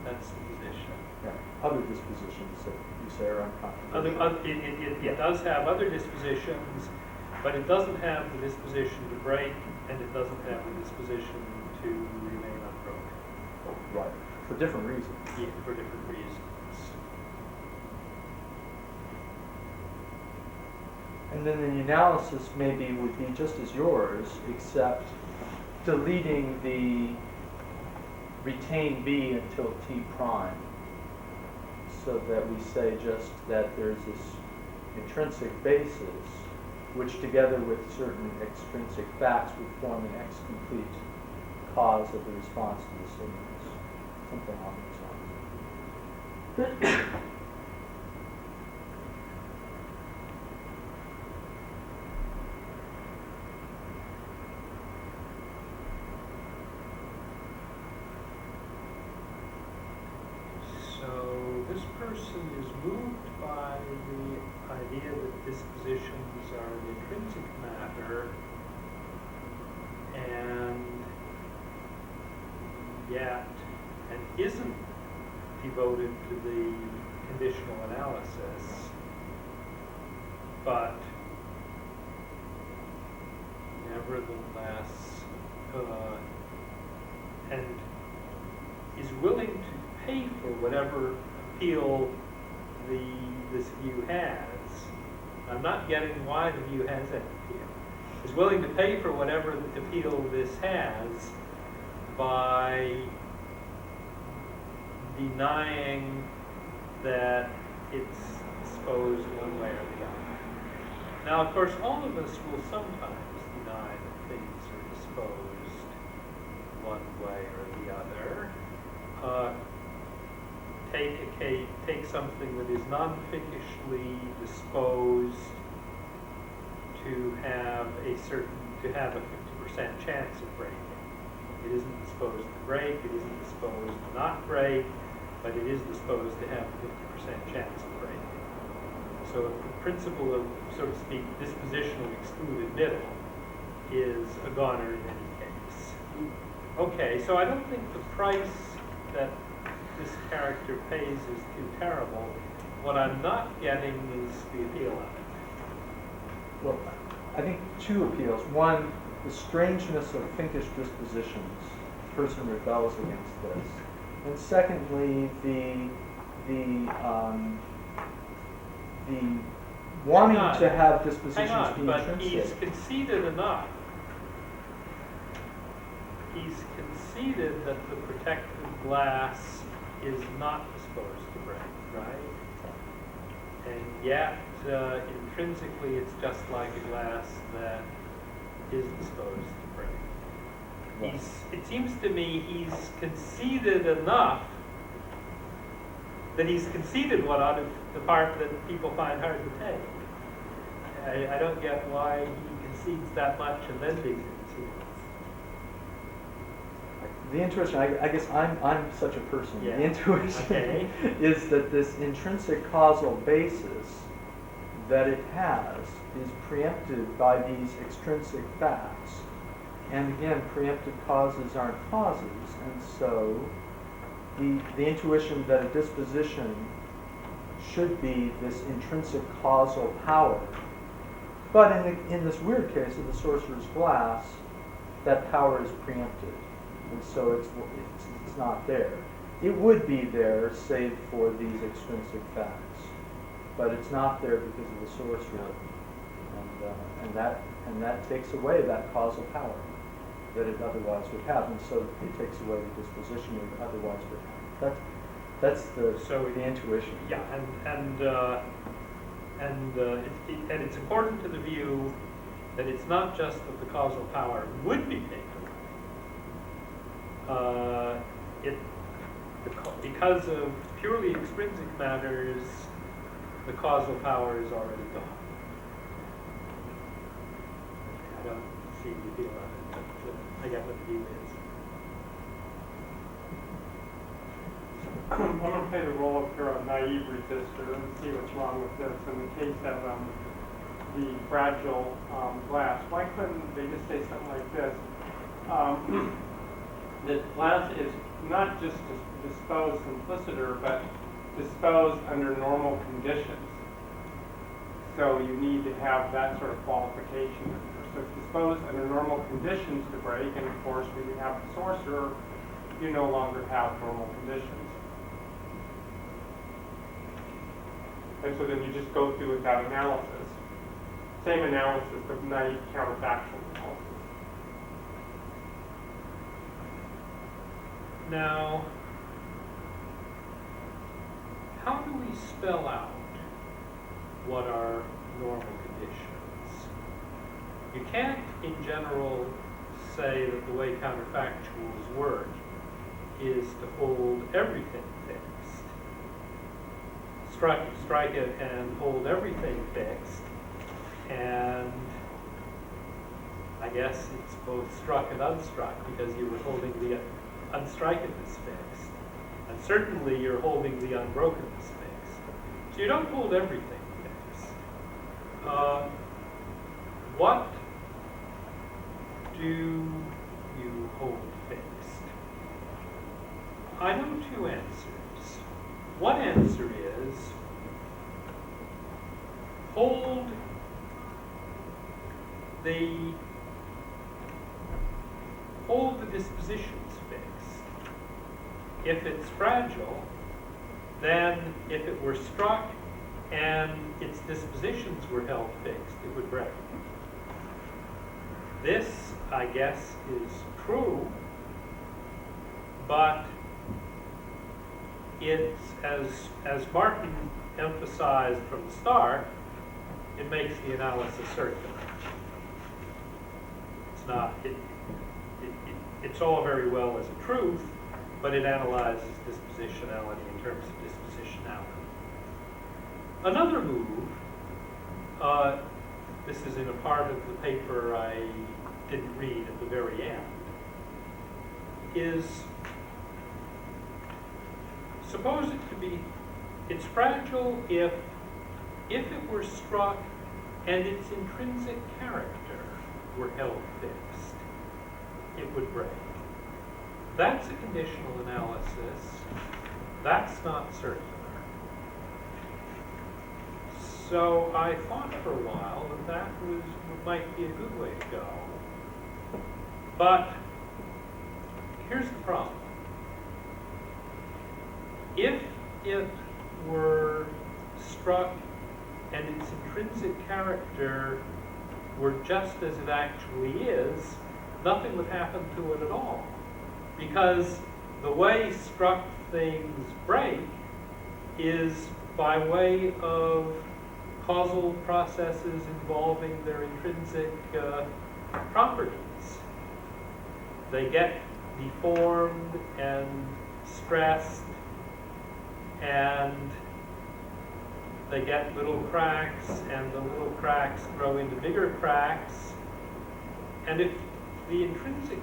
That's the position. Yeah. Other dispositions that you say are uncontroversial. It does have other dispositions, but it doesn't have the disposition to break, and it doesn't have the disposition to remain unbroken. Right. For different reasons. Yeah, for different reasons. And then the analysis maybe would be just as yours, except deleting the retain B until T prime, so that we say just that there's this intrinsic basis, which together with certain extrinsic facts would form an X-complete cause of the response to the stimulus. Something along those lines. moved by the idea that dispositions are an intrinsic matter, and yet, and isn't devoted to the conditional analysis, but nevertheless, and is willing to pay for whatever appeal this view has. I'm not getting why the view has that appeal. Is willing to pay for whatever appeal this has by denying that it's disposed one way or the other. Now, of course, all of us will sometimes deny that things are disposed one way or the other. Take something that is non-Finkishly disposed to have a 50% chance of breaking. It isn't disposed to break, it isn't disposed to not break, but it is disposed to have a 50% chance of breaking. So the principle of, so to speak, dispositional excluded middle is a goner in any case. Okay, so I don't think the price that this character pays is too terrible. What I'm not getting is the appeal of it. Well, I think two appeals. One, the strangeness of Finkish dispositions. The person rebels against this. And secondly, the wanting to have dispositions be but intrinsic. he's conceded enough. He's conceded that the protective glass is not disposed to break, right? And yet, intrinsically, it's just like a glass that is disposed to break. Right. It seems to me he's conceded enough that he's conceded the part that people find hard to take. I don't get why he concedes that much and then digs into it. The intuition, I guess I'm such a person. Yeah. The intuition Okay. is that this intrinsic causal basis that it has is preempted by these extrinsic facts. And again, preempted causes aren't causes, and so the intuition that a disposition should be this intrinsic causal power. But in this weird case of the sorcerer's glass, that power is preempted. And so it's not there. It would be there, save for these extrinsic facts, but it's not there because of the sorcerer, and that takes away that causal power that it otherwise would have, and so it takes away the disposition it otherwise would have. That's the intuition. Yeah, and it's important to the view that it's not just that the causal power would be taken. Because of purely extrinsic matters, the causal power is already gone. I don't see the appeal of it, but I get what the view is. I'm going to play the role of here a naive resistor and see what's wrong with this. In the case of the fragile glass, why couldn't they just say something like this? The glass is not just disposed simpliciter, but disposed under normal conditions. So you need to have that sort of qualification. So it's disposed under normal conditions to break, and of course, when you have the sorcerer, you no longer have normal conditions. And so then you just go through with that analysis. Same analysis of naive counterfactual analysis. Now, how do we spell out what are normal conditions? You can't, in general, say that the way counterfactuals work is to hold everything fixed. Strike it and hold everything fixed, and I guess it's both struck and unstruck because you were holding the unstrikenness fixed. And certainly you're holding the unbrokenness fixed. So you don't hold everything fixed. What do you hold fixed? I know two answers. One answer is hold the dispositions fixed. If it's fragile, then if it were struck and its dispositions were held fixed, it would break. This, I guess, is true, but it's, as Martin emphasized from the start, it makes the analysis circular. It's not, it's all very well as a truth, but it analyzes dispositionality in terms of dispositionality. Another move, this is in a part of the paper I didn't read at the very end, is suppose it to be, it's fragile if it were struck and its intrinsic character were held fixed, it would break. That's a conditional analysis. That's not circular. So I thought for a while that might be a good way to go. But here's the problem. If it were struck and its intrinsic character were just as it actually is, nothing would happen to it at all. Because the way struck things break is by way of causal processes involving their intrinsic properties. They get deformed and stressed, and they get little cracks, and the little cracks grow into bigger cracks. And if the intrinsic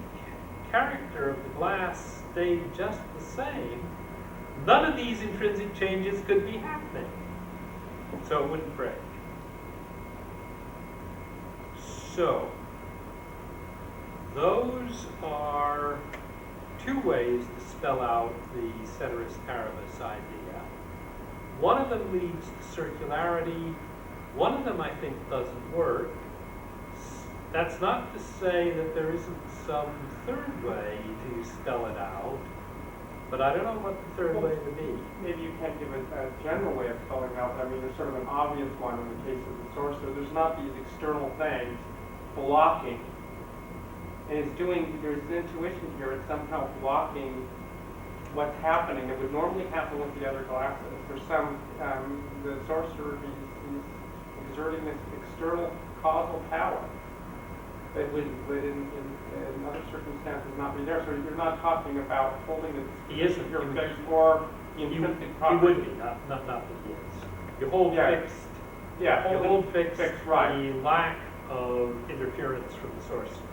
character of the glass stayed just the same, none of these intrinsic changes could be happening. So it wouldn't break. So, those are two ways to spell out the ceteris paribus idea. One of them leads to circularity. One of them, I think, doesn't work. That's not to say that there isn't some third way to spell it out, but I don't know what the third way would be. Maybe you can't give a general way of spelling out. I mean, there's sort of an obvious one in the case of the sorcerer. There's not these external things blocking. And there's an intuition here, it's somehow blocking what's happening. It would normally happen with the other glasses. There's the sorcerer, he's exerting this external causal power that would in other circumstances not be there. So you're not talking about holding the isn't. Your fixed or the intrinsic He property. would be, not that he is. You hold fixed. Yeah, You hold fixed right. the lack of interference from the sorcerer.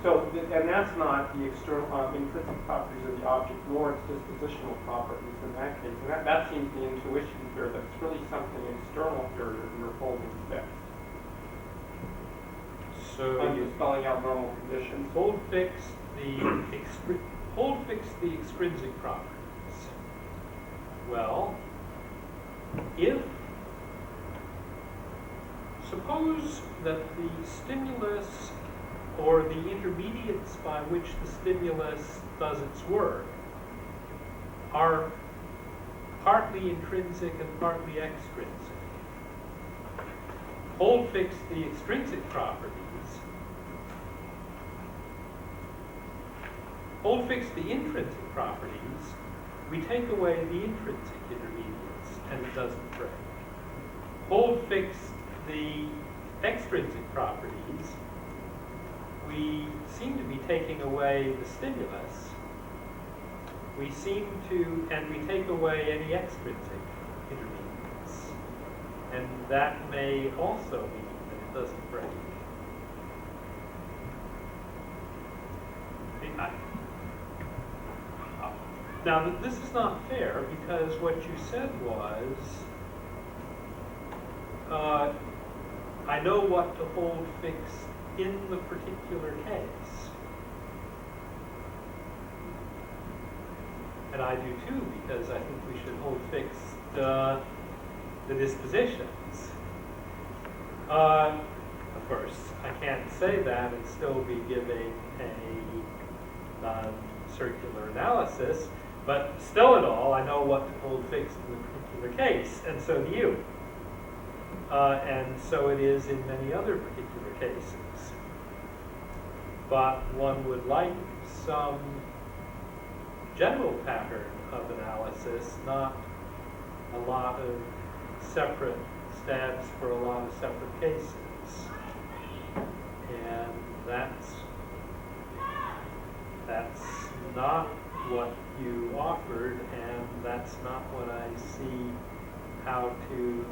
So, and that's not the external intrinsic properties of the object, nor its dispositional properties in that case. And that seems the intuition here, that it's really something external here that you're holding fixed. So You're spelling out normal conditions. hold fixed the extrinsic properties. Well, suppose that the stimulus or the intermediates by which the stimulus does its work are partly intrinsic and partly extrinsic. Hold fixed the extrinsic properties. Hold fixed the intrinsic properties. We take away the intrinsic intermediates and it doesn't break. Hold fixed the extrinsic properties. We seem to be taking away the stimulus. We take away any extrinsic intermediates. And that may also mean that it doesn't break. Now, this is not fair because what you said was I know what to hold fixed in the particular case. And I do too, because I think we should hold fixed the dispositions. Of course, I can't say that and still be giving a non-circular analysis, but still in all, I know what to hold fixed in the particular case, and so do you. And so it is in many other particular cases. But one would like some general pattern of analysis, not a lot of separate stabs for a lot of separate cases. And that's not what you offered, and that's not what I see how to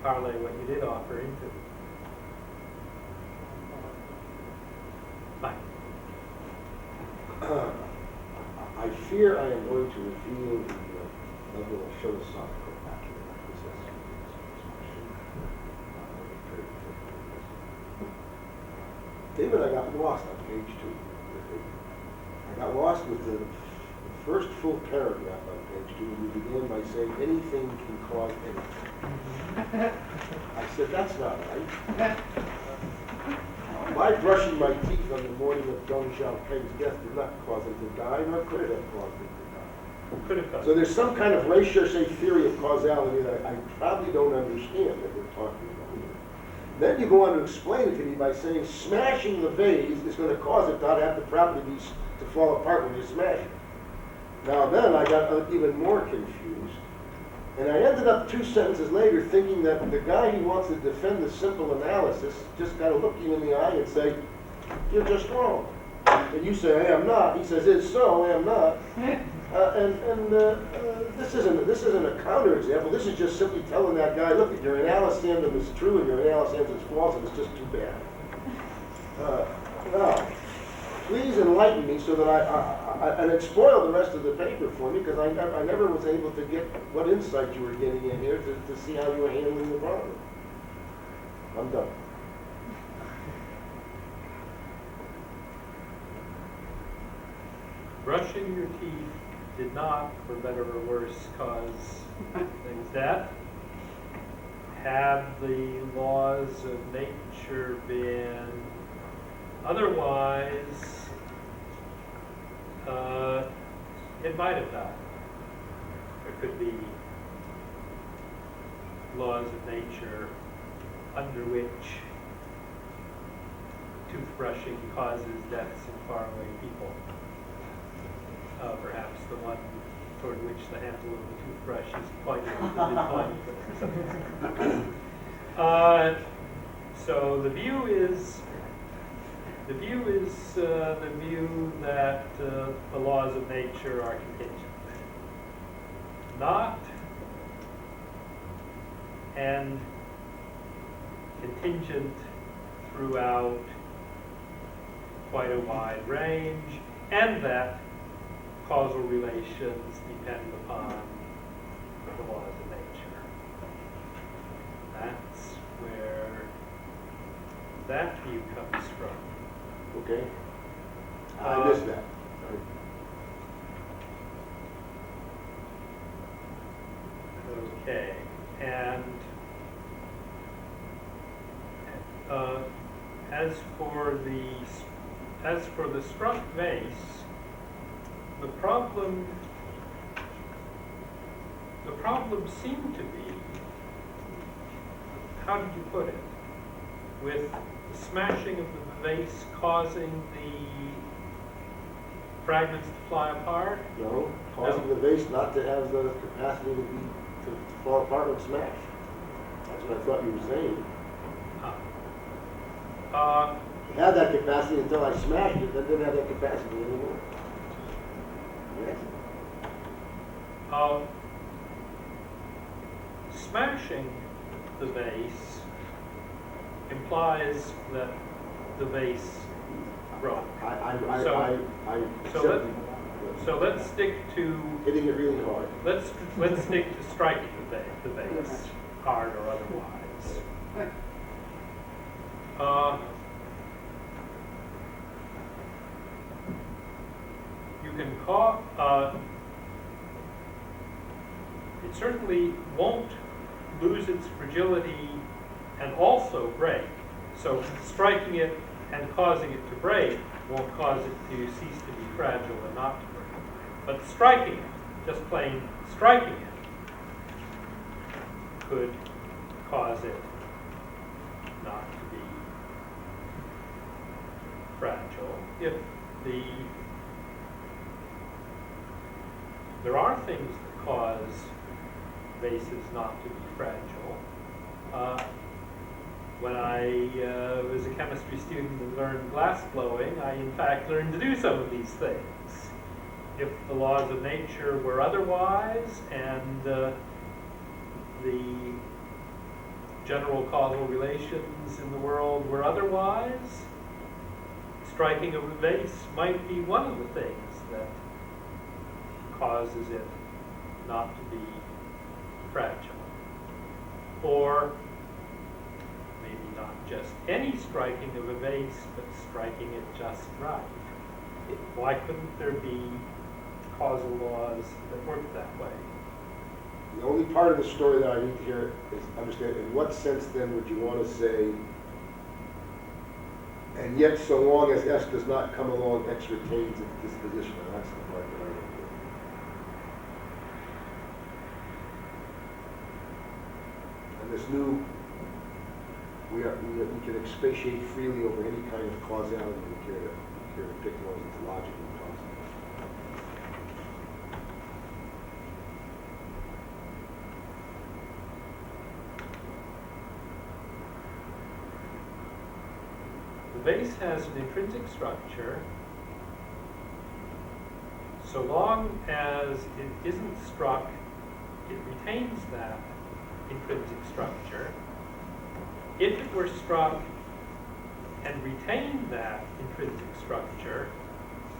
parlay what you did offer into. Mike. I fear I am going to reveal the level of philosophical acumen I possess in this question. David, I got lost on page 2. I got lost with the first full paragraph on page 2, and you began by saying anything can cause anything. I said, that's not right. My brushing my teeth on the morning of Deng Xiaoping's death did not cause him to die, nor could it have caused him to die. Could have caused So there's some kind of recherche theory of causality that I probably don't understand that we're talking about here. Then you go on to explain it to me by saying smashing the vase is going to cause it to have the property to fall apart when you smash it. Now then I got even more confused. And I ended up 2 sentences later thinking that the guy who wants to defend the simple analysis just got to look you in the eye and say, you're just wrong. And you say, I am not. He says, it's so, I am not. This isn't a counterexample. This is just simply telling that guy, look, your analysis is true and your analysis is false, and it's just too bad. Now, please enlighten me so that and it spoiled the rest of the paper for me, because I never was able to get what insight you were getting in here to see how you were handling the problem. I'm done. brushing your teeth did not, for better or worse, cause things death. Had the laws of nature been otherwise, it might have died. There could be laws of nature under which toothbrushing causes deaths in faraway people. Perhaps the one toward which the handle of the toothbrush is pointed or something. So the view is the view that the laws of nature are contingent, not and contingent throughout quite a wide range, and that causal relations depend upon the laws of nature. That's where that view comes from. Okay? I missed that. Okay, and as for the struck vase, the problem seemed to be, how did you put it, with the smashing of the vase causing the fragments to fly apart? No, causing the vase not to have the capacity to fall apart when smashed. That's what I thought you were saying. It had that capacity until I smashed it, then didn't have that capacity anymore. Yes. Smashing the vase implies that the vase broke. So let's stick to hitting it really hard. let's stick to striking the vase, hard or otherwise. this. You can call, it certainly won't lose its fragility and also break. So striking it and causing it to break won't cause it to cease to be fragile and not to break. But striking it, just plain striking it, could cause it not to be fragile. If there are things that cause vases not to be fragile. When I was a chemistry student and learned glass blowing, I in fact learned to do some of these things. If the laws of nature were otherwise and the general causal relations in the world were otherwise, striking a vase might be one of the things that causes it not to be fragile. Or maybe not just any striking of a vase, but striking it just right. Why couldn't there be causal laws that work that way? The only part of the story that I need to hear is understand in what sense then would you want to say, and yet so long as S does not come along, X retains its disposition. And that's the part that I don't get. And this new, we can expatiate freely over any kind of causality we care to pick one that's logically possible. The vase has an intrinsic structure. So long as it isn't struck, it retains that intrinsic structure. If it were struck and retained that intrinsic structure,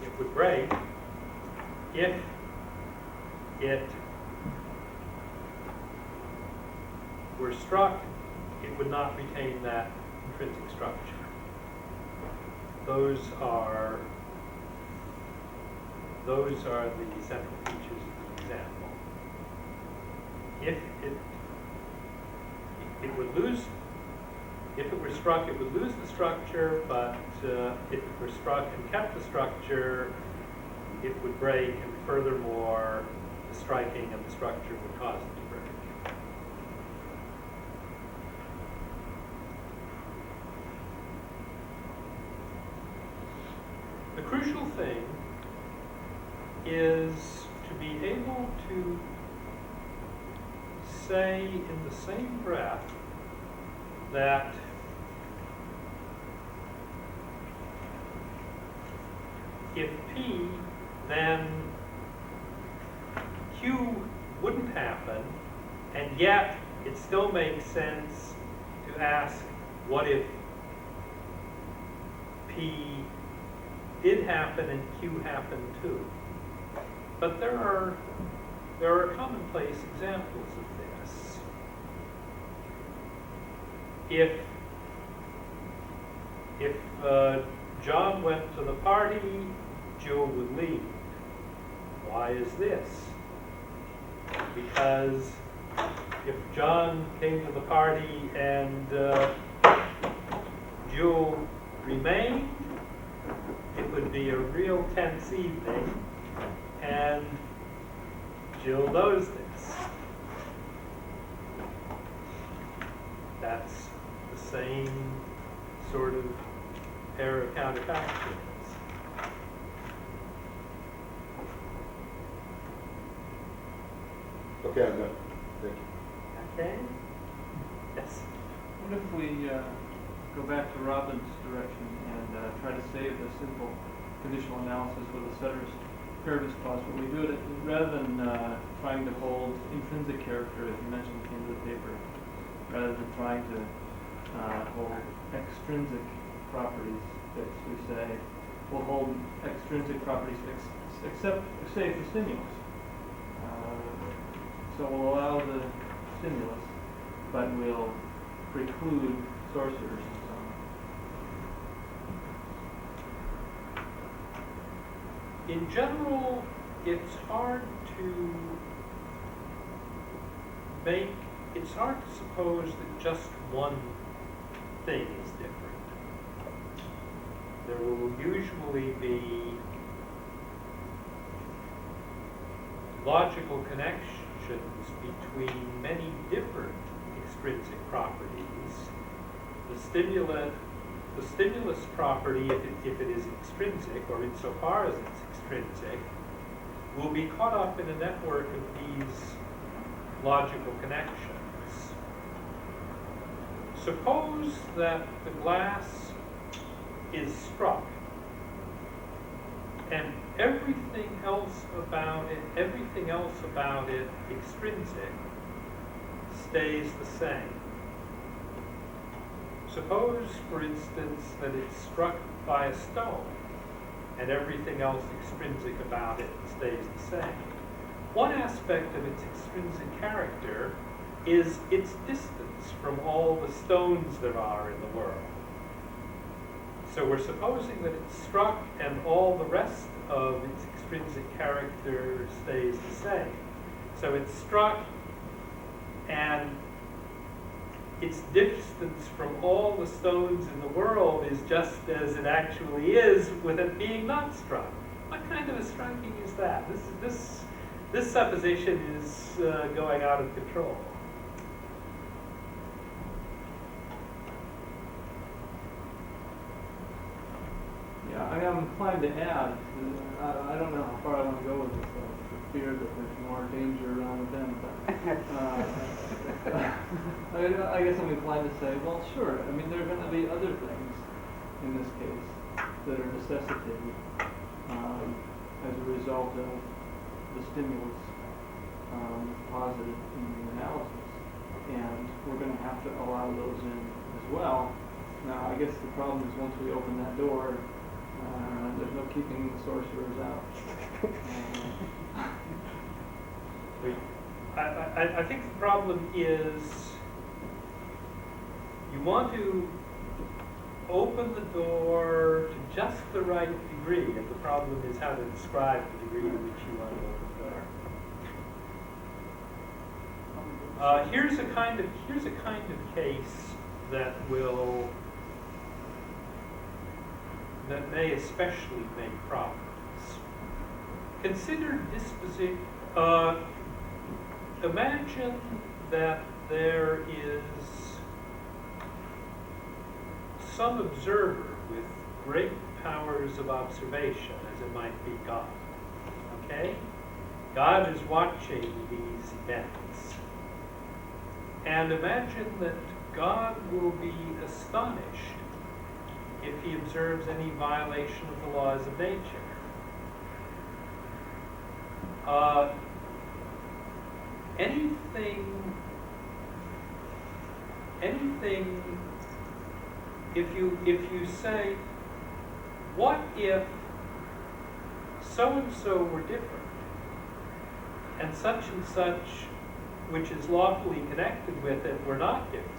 it would break. If it were struck, it would not retain that intrinsic structure. Those are the central features of the example. If it would lose, if it were struck, it would lose the structure, but if it were struck and kept the structure, it would break, and furthermore, the striking of the structure would cause it to break. The crucial thing is to be able to say in the same breath that if P, then Q wouldn't happen, and yet it still makes sense to ask, what if P did happen and Q happened too? But there are commonplace examples of this. If John went to the party, Jill would leave. Why is this? Because if John came to the party and Jill remained, it would be a real tense evening, and Jill knows this. That's the same sort of pair of counterfactuals. Okay, I'm done. Thank you. Okay? Yes. What if we go back to Robin's direction and try to save the simple conditional analysis with a ceteris paribus clause, but we do it rather than trying to hold intrinsic character, as you mentioned, came to the paper, rather than trying to hold extrinsic properties fixed. We say we'll hold extrinsic properties fixed, except say for stimulus. So we'll allow the stimulus, but we'll preclude sorcerers and so on. In general, it's hard to suppose that just one thing is different. There will usually be logical connections between many different extrinsic properties. The stimulus property, if it is extrinsic, or insofar as it's extrinsic, will be caught up in a network of these logical connections. Suppose that the glass is struck, and everything else about it extrinsic stays the same. Suppose, for instance, that it's struck by a stone, and everything else extrinsic about it stays the same. One aspect of its extrinsic character is its distance from all the stones there are in the world. So we're supposing that it's struck and all the rest of its extrinsic character stays the same. So it's struck and its distance from all the stones in the world is just as it actually is with it being not struck. What kind of a striking is that? This supposition is going out of control. Yeah, I am inclined to add, I don't know how far I want to go with this, though, for fear that there's more danger around them, but I guess I'm inclined to say, well, sure, I mean, there are going to be other things in this case that are necessitated as a result of the stimulus posited in the analysis, and we're going to have to allow those in as well. Now, I guess the problem is once we open that door, there's no keeping the sorcerers out. I think the problem is you want to open the door to just the right degree, and the problem is how to describe the degree to which you want to open the door. Here's a kind of case that may especially make problems. Consider imagine that there is some observer with great powers of observation, as it might be God. Okay? God is watching these events. And imagine that God will be astonished if he observes any violation of the laws of nature. Anything, if you say, what if so-and-so were different, and such, which is lawfully connected with it, were not different?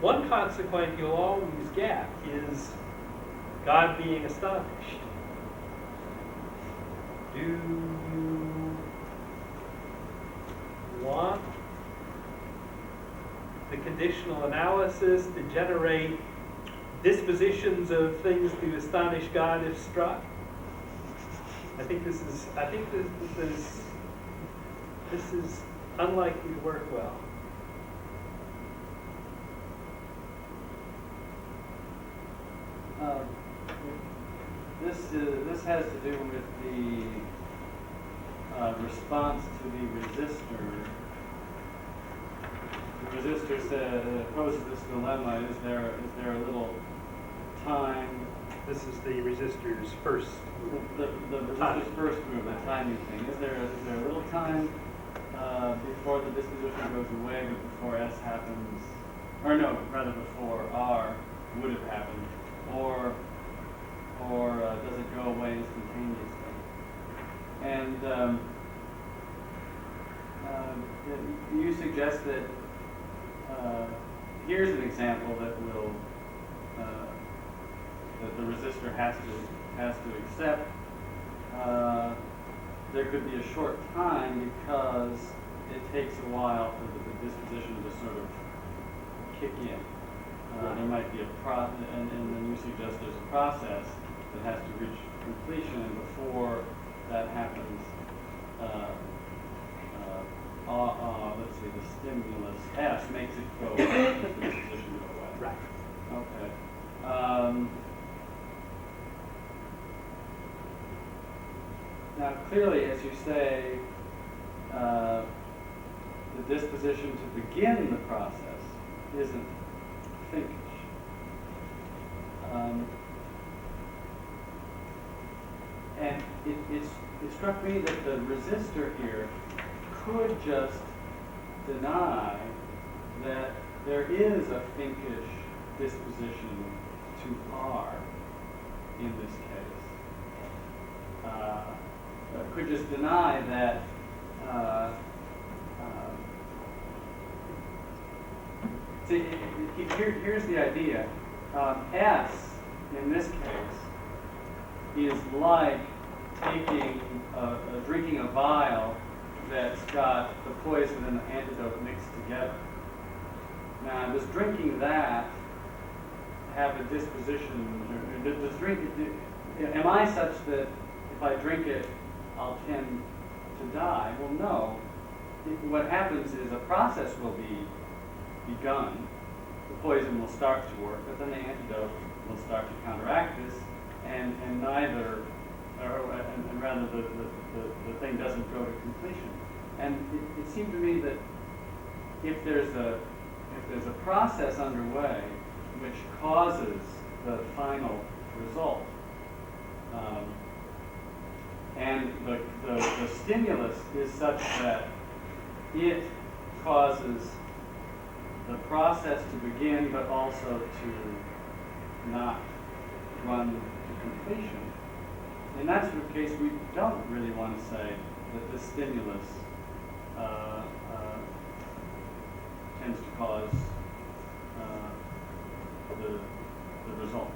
One consequence you'll always get is God being astonished. Do you want the conditional analysis to generate dispositions of things to astonish God if struck? I think this is unlikely to work well. This has to do with the response to the resistor. The resistor poses this dilemma: is there a little time? This is the resistor's first movement. The resistor's first movement, timing thing. Is there a little time before the disposition goes away, but before S happens, or no, rather before R would have happened, or does it go away instantaneously? And you suggest that here's an example that will that the resistor has to accept. There could be a short time because it takes a while for the disposition to sort of kick in. There might be and then you suggest there's a process that has to reach completion, and before that happens, let's see, the stimulus S makes it go, the disposition go away. Right. Okay. Now, clearly, as you say, the disposition to begin the process isn't Finkish. And it struck me that the resistor here could just deny that there is a Finkish disposition to R in this case. Could just deny that see, here's the idea. S, in this case, is like drinking a vial that's got the poison and the antidote mixed together. Now, does drinking that have a disposition, am I such that if I drink it, I'll tend to die? Well, no. What happens is a process will be begun. The poison will start to work, but then the antidote will start to counteract this, and rather the thing doesn't go to completion. And it seemed to me that if there's a process underway which causes the final result, and the stimulus is such that it causes the process to begin, but also to not run to completion. In that sort of case, we don't really want to say that the stimulus tends to cause the result.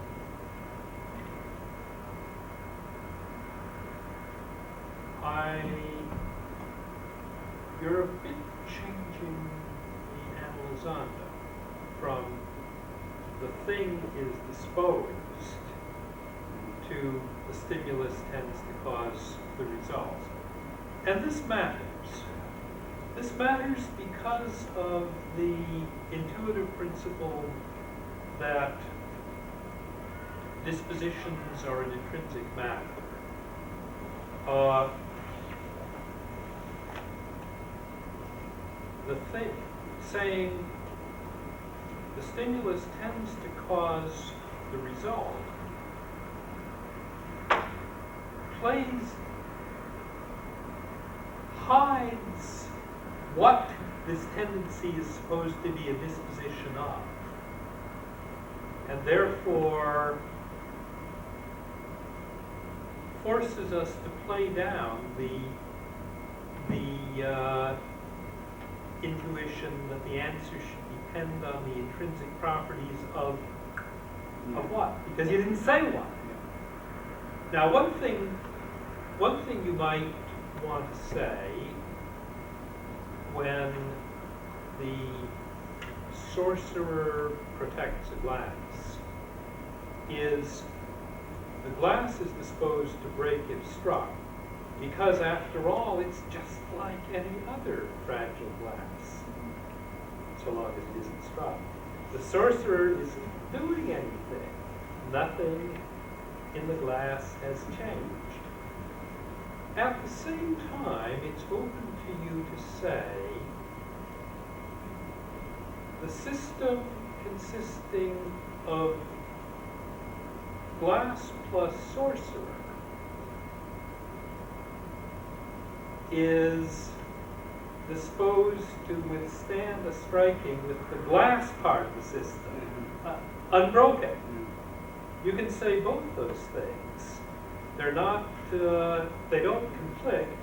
You're a bit changing the analyzanda from the thing is disposed to the stimulus tends to cause the result. And this matters. This matters because of the intuitive principle that dispositions are an intrinsic matter. The thing saying the stimulus tends to cause the result hides what this tendency is supposed to be a disposition of, and therefore forces us to play down the intuition that the answer should depend on the intrinsic properties of what? Because you didn't say what. Now, one thing you might want to say when the sorcerer protects a glass is the glass is disposed to break if struck, because after all, it's just like any other fragile glass, so long as it isn't struck. The sorcerer isn't doing anything. Nothing in the glass has changed. At the same time, it's open to you to say the system consisting of glass plus sorcerer is disposed to withstand a striking with the glass part of the system unbroken. You can say both those things. They're not, they don't conflict,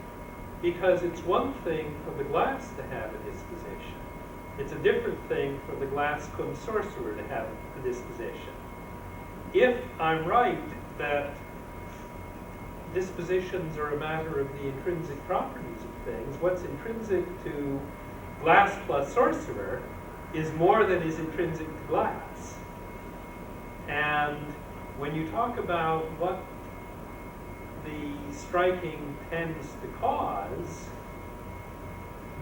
because it's one thing for the glass to have a disposition, It's a different thing for the glass cum sorcerer to have the disposition. If I'm right that dispositions are a matter of the intrinsic properties of things, what's intrinsic to glass plus sorcerer is more than is intrinsic to glass. And when you talk about what the striking tends to cause,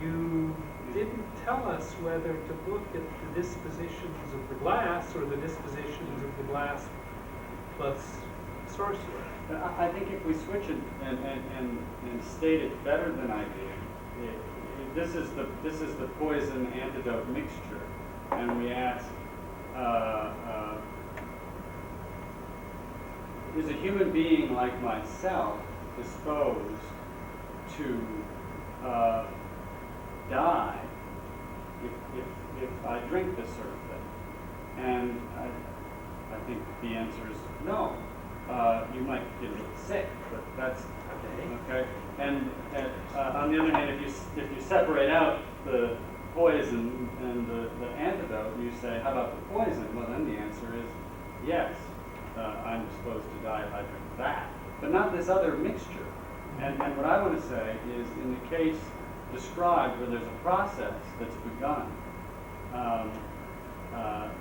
you didn't tell us whether to look at the dispositions of the glass or the dispositions of the glass plus sorcerer. I think if we switch it and state it better than I do, this is the poison antidote mixture, and we ask, is a human being like myself disposed to die if I drink this sort of thing? And I think the answer is no. You might get a little sick, but that's okay. And on the other hand, if you separate out the poison and the antidote, and you say, how about the poison? Well, then the answer is yes. I'm disposed to die if I drink that, but not this other mixture. And what I want to say is, in the case described where there's a process that's begun,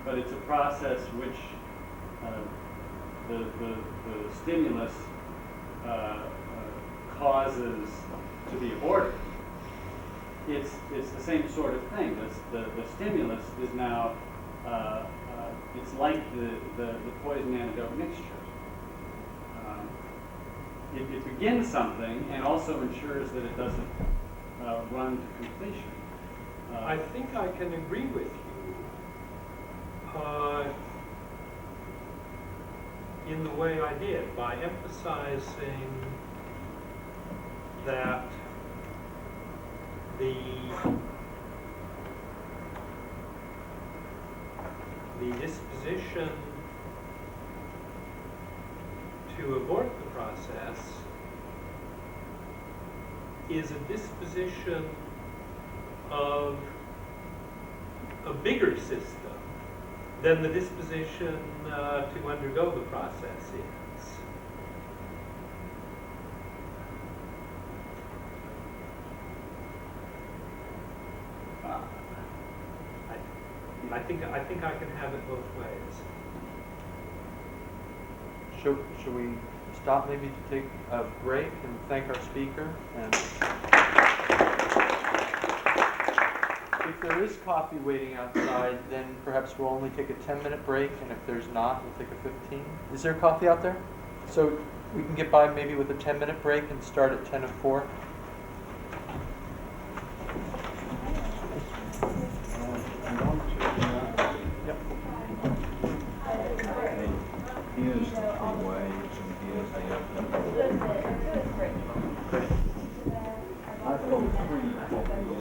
but it's a process which the stimulus causes to be aborted. It's the same sort of thing. The stimulus is now it's like the poison antidote mixture. It begins something and also ensures that it doesn't run to completion. I think I can agree with you in the way I did, by emphasizing that the disposition to abort the process is a disposition of a bigger system than the disposition to undergo the process is. I think I can have it both ways. Should we stop maybe to take a break and thank our speaker? And if there is coffee waiting outside, then perhaps we'll only take a 10-minute break, and if there's not, we'll take a 15. Is there coffee out there? So we can get by maybe with a 10-minute break and start at 10:04. Here's the waves and here's the I've got 3 copies of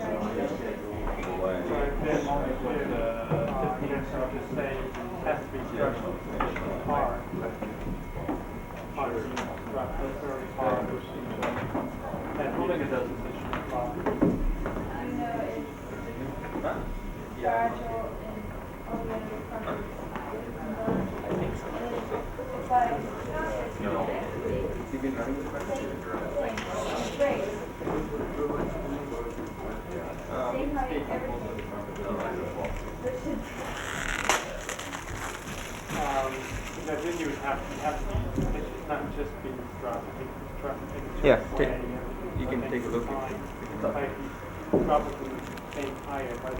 the waves. So if there's only just say it has to be structural sufficiently hard, but structurally hard, and holding it doesn't sufficiently hard. Fragile and all the other properties. It's like, You've been running the question? great. Same height, everything. Then you would have to be, it's not just being constructed. Yeah, You can take a look at it. Like, probably the same height,